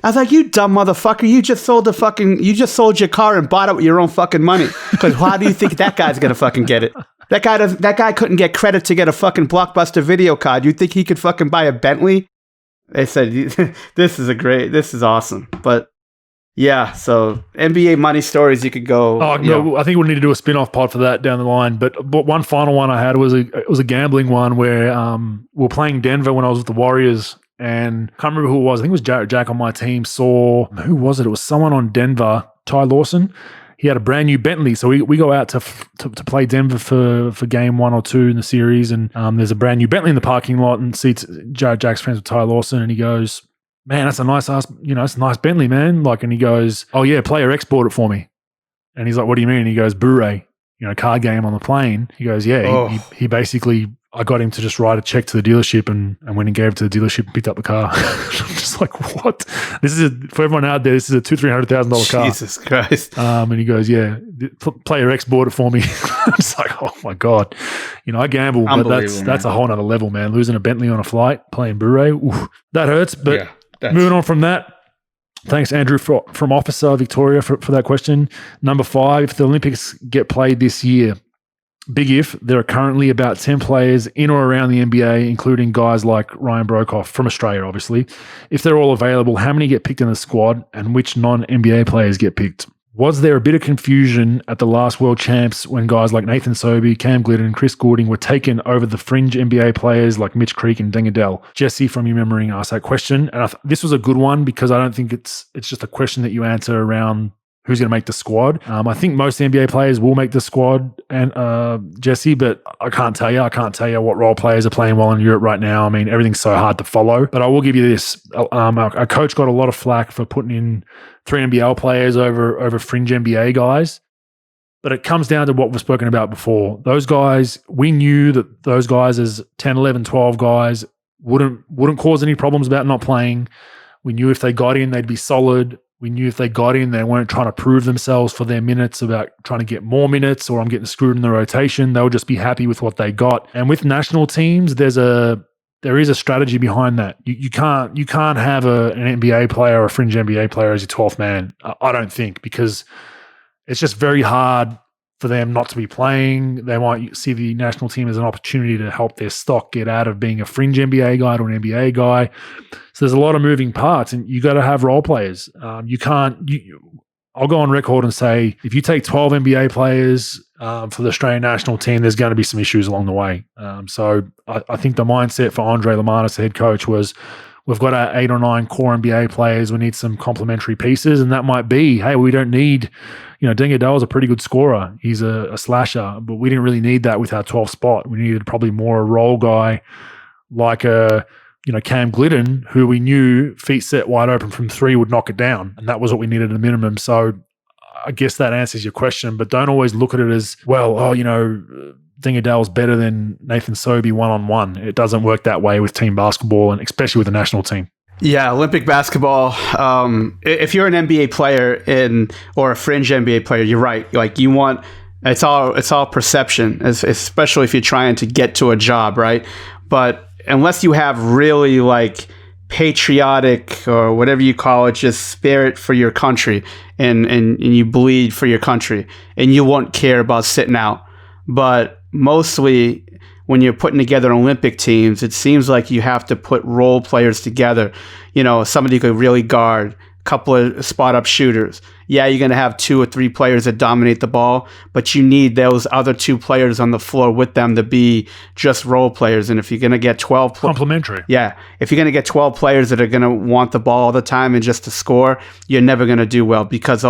I was like, you dumb motherfucker, you just sold your car and bought it with your own fucking money. Because how do you think that guy's going to fucking get it? That guy couldn't get credit to get a fucking Blockbuster video card. You think he could fucking buy a Bentley? They said, this is awesome. But yeah, so NBA money stories, you could go. Oh, no, I think we'll need to do a spin-off pod for that down the line. But one final one I had was a gambling one where we were playing Denver when I was with the Warriors. And I can't remember who it was. I think it was Jack on my team saw, who was it? It was someone on Denver, Ty Lawson. He had a brand new Bentley. So we go out to play Denver for game 1 or 2 in the series. And there's a brand new Bentley in the parking lot and seats Jack's friends with Ty Lawson. And he goes, man, that's a nice ass, it's a nice Bentley, man. And he goes, oh yeah, player export it for me. And he's like, what do you mean? And he goes, Blu-ray, card game on the plane. He goes, yeah, he basically, I got him to just write a check to the dealership and went and gave it to the dealership and picked up the car. I'm just like, what? This is for everyone out there, this is a $200,000-$300,000 car. Jesus Christ. And he goes, yeah, player X bought it for me. I'm just like, oh my God. I gamble, but that's a whole nother level, man. Losing a Bentley on a flight, playing Blu-ray, that hurts. But moving on from that, thanks, Andrew, from Officer Victoria for that question. Number 5, if the Olympics get played this year, big if, there are currently about 10 players in or around the NBA, including guys like Ryan Brokoff from Australia, obviously. If they're all available, how many get picked in the squad and which non-NBA players get picked? Was there a bit of confusion at the last World Champs when guys like Nathan Sobey, Cam Glidden, and Chris Goulding were taken over the fringe NBA players like Mitch Creek and Dengadell? Jesse from You Remembering asked that question. And this was a good one because I don't think it's just a question that you answer around who's going to make the squad. I think most NBA players will make the squad, and Jesse, but I can't tell you. I can't tell you what role players are playing well in Europe right now. I mean, everything's so hard to follow. But I will give you this. Our coach got a lot of flack for putting in 3 NBL players over fringe NBA guys. But it comes down to what we've spoken about before. Those guys, we knew that those guys as 10, 11, 12 guys wouldn't cause any problems about not playing. We knew if they got in, they'd be solid. We knew if they got in, they weren't trying to prove themselves for their minutes about trying to get more minutes or I'm getting screwed in the rotation. They would just be happy with what they got. And with national teams, there is a strategy behind that. You can't have an NBA player or a fringe NBA player as your 12th man. I don't think, because it's just very hard for them not to be playing. They might see the national team as an opportunity to help their stock get out of being a fringe NBA guy to an NBA guy. So there's a lot of moving parts, and you got to have role players. You can't. I'll go on record and say if you take 12 NBA players for the Australian national team, there's going to be some issues along the way. So I think the mindset for Andre Lamanis, the head coach, was we've got our 8 or 9 core NBA players. We need some complementary pieces, and that might be, hey, we don't need, Deng Adele's a pretty good scorer. He's a slasher, but we didn't really need that with our 12th spot. We needed probably more a role guy like Cam Glidden, who we knew feet set wide open from 3 would knock it down, and that was what we needed at a minimum. So I guess that answers your question, but don't always look at it as, Deng Adele's better than Nathan Sobey one-on-one. It doesn't work that way with team basketball, and especially with the national team. Yeah, Olympic basketball. If you're an NBA player or a fringe NBA player, you're right. Like you want, it's all perception, especially if you're trying to get to a job, right? But unless you have really like patriotic or whatever you call it, just spirit for your country, and you bleed for your country, and you won't care about sitting out. But mostly when you're putting together Olympic teams, it seems like you have to put role players together. Somebody who could really guard, a couple of spot-up shooters. Yeah, you're going to have 2 or 3 players that dominate the ball, but you need those other 2 players on the floor with them to be just role players. And if you're going to get 12... Complementary. Yeah. If you're going to get 12 players that are going to want the ball all the time and just to score, you're never going to do well, because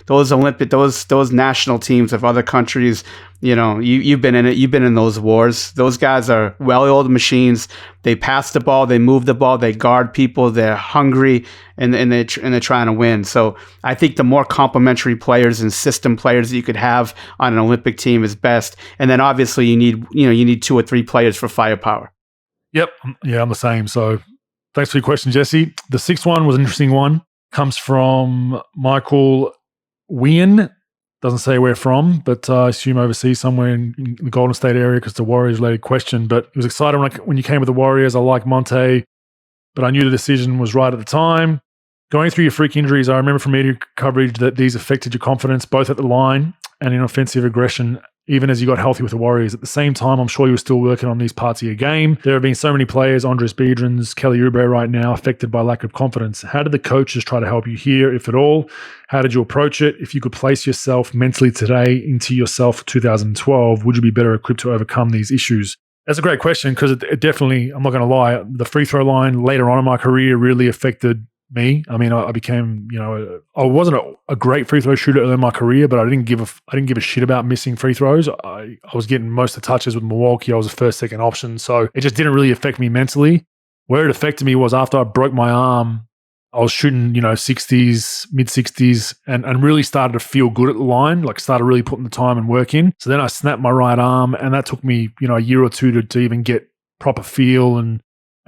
those national teams of other countries, you've been in it. You've been in those wars. Those guys are well-oiled machines. They pass the ball. They move the ball. They guard people. They're hungry, and they're trying to win. So I think the more complementary players and system players that you could have on an Olympic team is best. And then obviously you need 2 or 3 players for firepower. Yep. Yeah, I'm the same. So thanks for your question, Jesse. The 6th one was an interesting one. Comes from Michael Wien. Doesn't say where from, but I assume overseas somewhere in the Golden State area, because it's a Warriors-related question. But it was exciting when you came with the Warriors. I like Monte, but I knew the decision was right at the time. Going through your freak injuries, I remember from media coverage that these affected your confidence both at the line and in offensive aggression, even as you got healthy with the Warriors. At the same time, I'm sure you were still working on these parts of your game. There have been so many players, Andres Biedrins, Kelly Oubre right now, affected by lack of confidence. How did the coaches try to help you here, if at all? How did you approach it? If you could place yourself mentally today into yourself for 2012, would you be better equipped to overcome these issues? That's a great question, because it definitely, I'm not going to lie, the free throw line later on in my career really affected me. I mean, I became, I wasn't a great free throw shooter early in my career, but I didn't give a shit about missing free throws. I was getting most of the touches with Milwaukee. I was a first, second option. So it just didn't really affect me mentally. Where it affected me was after I broke my arm, I was shooting, 60s, mid 60s, and really started to feel good at the line, like started really putting the time and work in. So then I snapped my right arm, and that took me, a year or 2 to even get proper feel and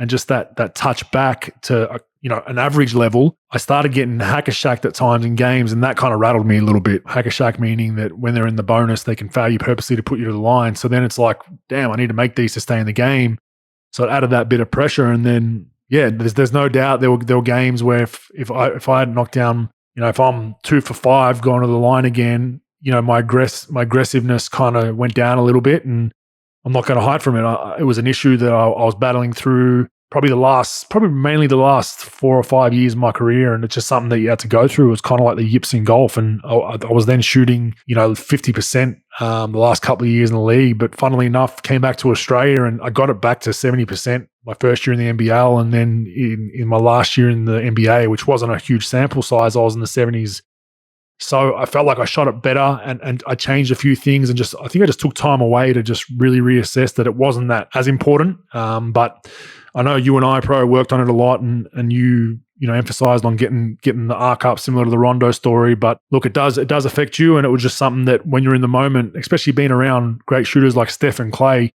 just that touch back to an average level. I started getting hacker-shacked at times in games, and that kind of rattled me a little bit. Hacker-shack meaning that when they're in the bonus, they can foul you purposely to put you to the line. So then it's like, damn, I need to make these to stay in the game. So it added that bit of pressure. And then, yeah, there's no doubt there were games where if I had knocked down, if I'm 2 for 5 going to the line again, my aggressiveness kind of went down a little bit, and I'm not going to hide from it. It was an issue that I was battling through probably mainly the last 4 or 5 years of my career, and it's just something that you had to go through. It was kind of like the yips in golf, and I was then shooting 50% the last couple of years in the league, but funnily enough came back to Australia and I got it back to 70% my first year in the NBL, and then in my last year in the NBA, which wasn't a huge sample size, I was in the 70s. So I felt like I shot it better, and I changed a few things, and I think I just took time away to just really reassess that it wasn't that as important. But I know you and I probably worked on it a lot, and you emphasized on getting the arc up, similar to the Rondo story. But look, it does affect you, and it was just something that when you're in the moment, especially being around great shooters like Steph and Clay,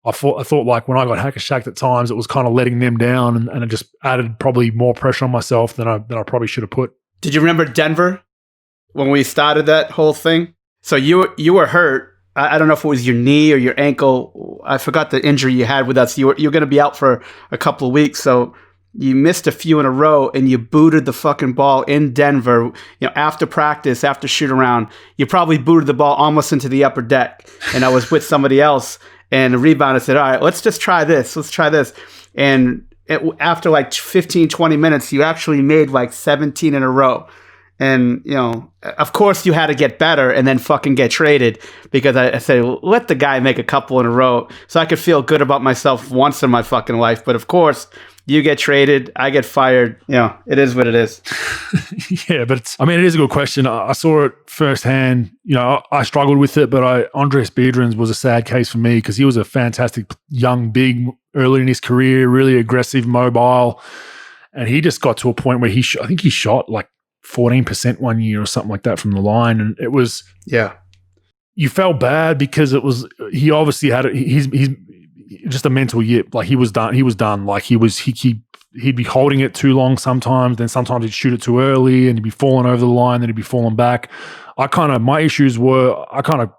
I thought like when I got hacker-shacked at times, it was kind of letting them down, and it just added probably more pressure on myself than I probably should have put. Did you remember Denver when we started that whole thing? So you were hurt. I don't know if it was your knee or your ankle. I forgot the injury you had with us. You're going to be out for a couple of weeks. So you missed a few in a row and you booted the fucking ball in Denver, after practice, after shoot around, you probably booted the ball almost into the upper deck. And I was with somebody else and the rebounder said, all right, let's just try this. Let's try this. And after like 15, 20 minutes, you actually made like 17 in a row. And, of course you had to get better and then fucking get traded because I said, let the guy make a couple in a row so I could feel good about myself once in my fucking life. But of course, you get traded, I get fired. It is what it is. Yeah, but it is a good question. I saw it firsthand. I struggled with it, but Andres Biedrins was a sad case for me because he was a fantastic young big early in his career, really aggressive, mobile. And he just got to a point where I think he shot like 14% one year or something like that from the line. And it was, you felt bad because he obviously he's just a mental yip. Like he was done. Like he'd be holding it too long sometimes. Then sometimes he'd shoot it too early and he'd be falling over the line. Then he'd be falling back. My issues were, I kind of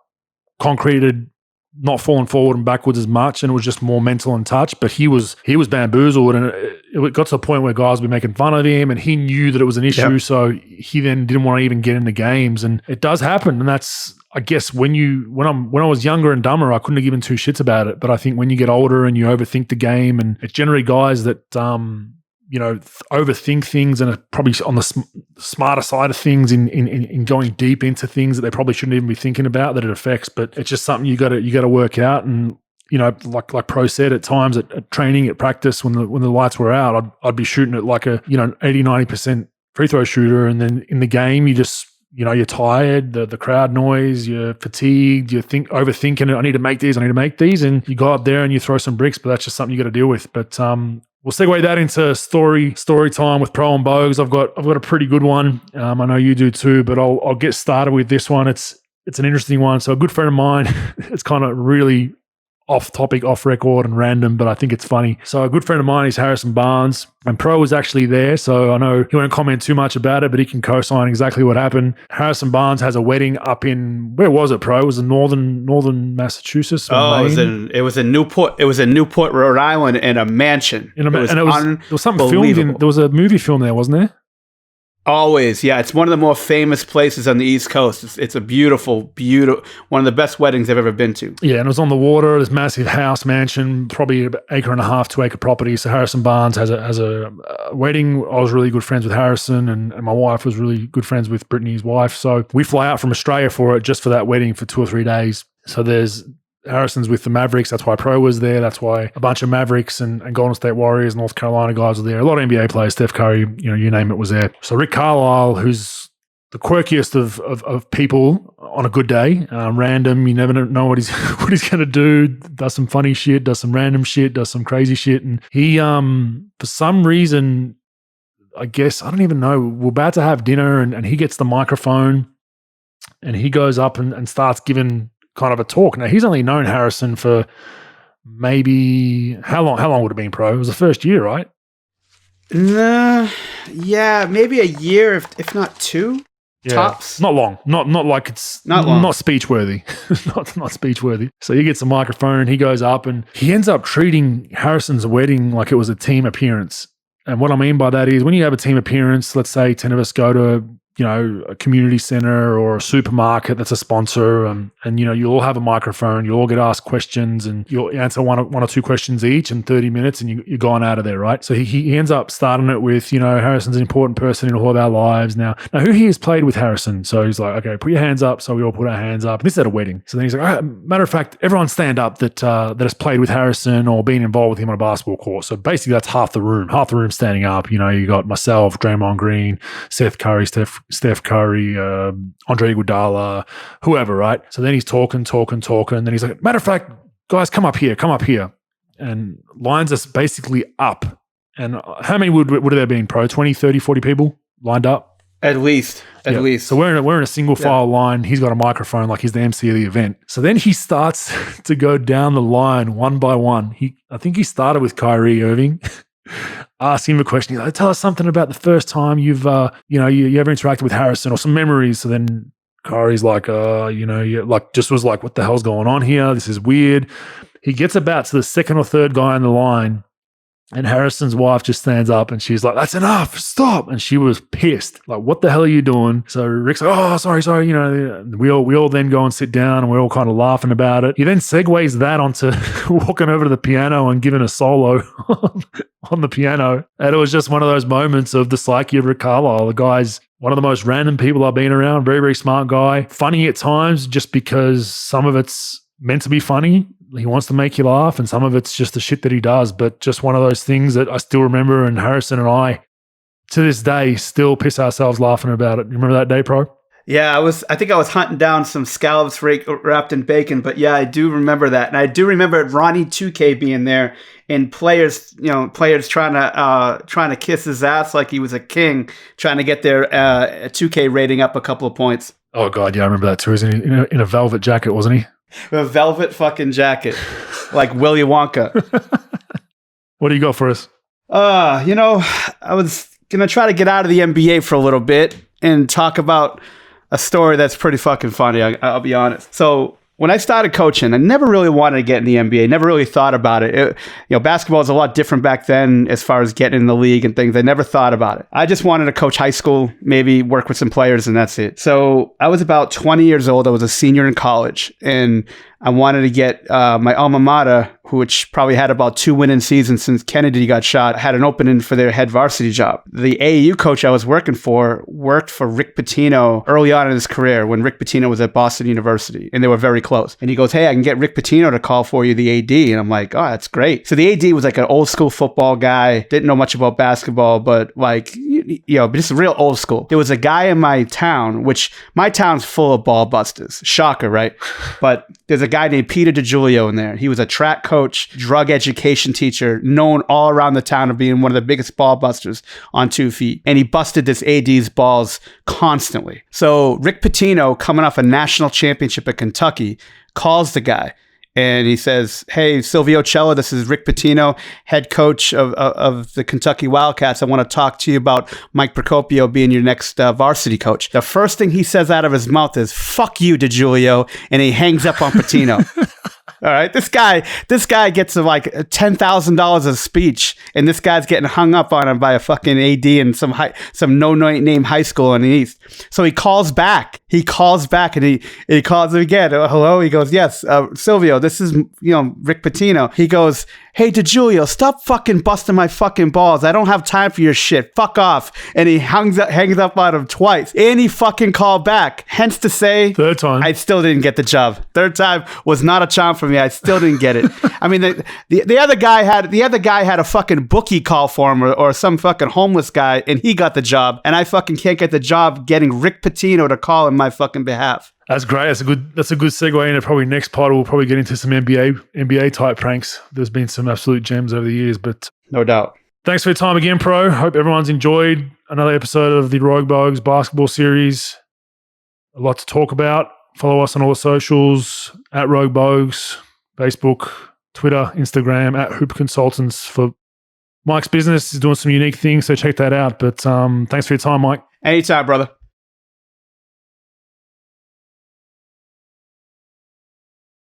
concreted not falling forward and backwards as much, and it was just more mental and touch. But he was bamboozled, and it got to the point where guys were making fun of him, and he knew that it was an issue. Yep. So he then didn't want to even get into games, and it does happen. And that's, I guess, when I was younger and dumber, I couldn't have given two shits about it. But I think when you get older and you overthink the game, and it's generally guys that overthink things and are probably on the smarter side of things in going deep into things that they probably shouldn't even be thinking about, that it affects. But it's just something you got to work out. And like Pro said, at times at training, at practice, when the lights were out, I'd be shooting at like a 80-90% free throw shooter, and then in the game you just you're tired, the crowd noise, you're fatigued, you overthinking it. I need to make these, and you go up there and you throw some bricks, but that's just something you got to deal with. But we'll segue that into story time with Pro and Bogues. I've got a pretty good one. I know you do too, but I'll get started with this one. It's an interesting one. So a good friend of mine, it's kind of really off topic, off record and random, but I think it's funny. So a good friend of mine is Harrison Barnes, and Pro was actually there. So I know he won't comment too much about it, but he can co-sign exactly what happened. Harrison Barnes has a wedding up in, where was it, Pro? It was in northern Massachusetts. It was in Newport. It was in Newport, Rhode Island, in a mansion. There was something filmed in. There was a movie film there, wasn't there? Always, yeah. It's one of the more famous places on the East Coast. It's a beautiful, one of the best weddings I've ever been to. Yeah, and it was on the water, this massive house, mansion, probably an acre and a half, 2 acre property. So Harrison Barnes has a wedding. I was really good friends with Harrison, and my wife was really good friends with Brittany's wife. So we fly out from Australia for it, just for that wedding, for 2 or 3 days. So Harrison's with the Mavericks. That's why Pro was there. That's why a bunch of Mavericks and Golden State Warriors, North Carolina guys were there. A lot of NBA players, Steph Curry, you name it, was there. So Rick Carlisle, who's the quirkiest of people on a good day, random. You never know what he's going to do. Does some funny shit, does some random shit, does some crazy shit. And he, for some reason, I guess, I don't even know, we're about to have dinner and he gets the microphone and he goes up and starts giving kind of a talk. Now, he's only known Harrison for maybe, how long would it have been, Pro? It was the first year, right? Yeah, maybe a year, if not 2, tops. Not long. Not like it's not long. Not speech worthy. not speech worthy. So he gets a microphone and he goes up and he ends up treating Harrison's wedding like it was a team appearance. And what I mean by that is when you have a team appearance, let's say 10 of us go to a community center or a supermarket that's a sponsor, and you all have a microphone, you all get asked questions, and you'll answer one or 2 questions each in 30 minutes, and you're gone out of there, right? So he ends up starting it with, Harrison's an important person in all of our lives. Now who here has played with Harrison? So he's like, okay, put your hands up. So we all put our hands up. And this is at a wedding. So then he's like, all right, matter of fact, everyone stand up that has played with Harrison or been involved with him on a basketball court. So basically that's half the room standing up. You got myself, Draymond Green, Steph Curry, Andre Iguodala, whoever, right? So then he's talking. Then he's like, matter of fact, guys, come up here. And lines us basically up. And how many would there have been, Pro? 20, 30, 40 people lined up? At least. So we're in a single file line. He's got a microphone like he's the MC of the event. So then he starts to go down the line one by one. I think he started with Kyrie Irving. Ask him a question. He's like, tell us something about the first time you ever interacted with Harrison or some memories. So then Kyrie's like, just was like, what the hell's going on here? This is weird. He gets about to the second or third guy in the line And Harrison's wife just stands up and she's like, "That's enough, stop." And she was pissed. Like, "What the hell are you doing?" So Rick's like, "Oh, sorry. We all then go and sit down and we're all kind of laughing about it. He then segues that onto walking over to the piano and giving a solo on the piano. And it was just one of those moments of the psyche of Rick Carlisle. The guy's one of the most random people I've been around. Very, very smart guy. Funny at times just because some of it's meant to be funny. He wants to make you laugh, and some of it's just the shit that he does. But just one of those things that I still remember, and Harrison and I, to this day, still piss ourselves laughing about it. You remember that day, Pro? Yeah, I think I was hunting down some scallops wrapped in bacon, but yeah, I do remember that, and I do remember Ronnie 2K being there, and players trying to kiss his ass like he was a king, trying to get their 2K rating up a couple of points. Oh God, yeah, I remember that too. He was in a velvet jacket, wasn't he? A velvet fucking jacket, like Willy Wonka. What do you got for us? I was gonna try to get out of the NBA for a little bit and talk about a story that's pretty fucking funny. I'll be honest. So when I started coaching, I never really wanted to get in the NBA. Never really thought about it. Basketball was a lot different back then as far as getting in the league and things. I never thought about it. I just wanted to coach high school, maybe work with some players, and that's it. So I was about 20 years old. I was a senior in college, and I wanted to get my alma mater, which probably had about 2 winning seasons since Kennedy got shot, had an opening for their head varsity job. The AAU coach I was working for worked for Rick Pitino early on in his career when Rick Pitino was at Boston University, and they were very close. And he goes, "Hey, I can get Rick Pitino to call for you, the AD." And I'm like, "Oh, that's great." So the AD was like an old school football guy, didn't know much about basketball, but like, just real old school. There was a guy in my town, which my town's full of ball busters. Shocker, right? But there's a guy named Peter DiGiulio in there. He was a track coach, drug education teacher, known all around the town of being one of the biggest ball busters on 2 feet. And he busted this AD's balls constantly. So Rick Pitino, coming off a national championship at Kentucky, calls the guy. And he says, "Hey, Silvio Cello, this is Rick Pitino, head coach of the Kentucky Wildcats. I want to talk to you about Mike Procopio being your next varsity coach." The first thing he says out of his mouth is, "Fuck you, DiGiulio," and he hangs up on Pitino. All right, this guy gets like $10,000 a speech, and this guy's getting hung up on him by a fucking AD in some no-name high school in the East. So he calls back. He calls back, and he calls him again. "Hello?" He goes, "Yes, Silvio, this is Rick Pitino." He goes, "Hey, DiGiulio, stop fucking busting my fucking balls. I don't have time for your shit. Fuck off." And he hangs up on him twice, and he fucking called back. Hence to say, third time, I still didn't get the job. Third time was not a charm for me. I still didn't get it. I mean, the other guy had a fucking bookie call for him, or some fucking homeless guy, and he got the job. And I fucking can't get the job getting Rick Pitino to call in my fucking behalf. That's great. That's a good segue into probably next part. We'll probably get into some NBA type pranks. There's been some absolute gems over the years, but no doubt. Thanks for your time again, Pro. Hope everyone's enjoyed another episode of the Rogue Bogues basketball series. A lot to talk about. Follow us on all the socials at Rogue Bogues, Facebook, Twitter, Instagram, at Hoop Consultants. For Mike's business is doing some unique things, so check that out. But thanks for your time, Mike. Anytime, brother.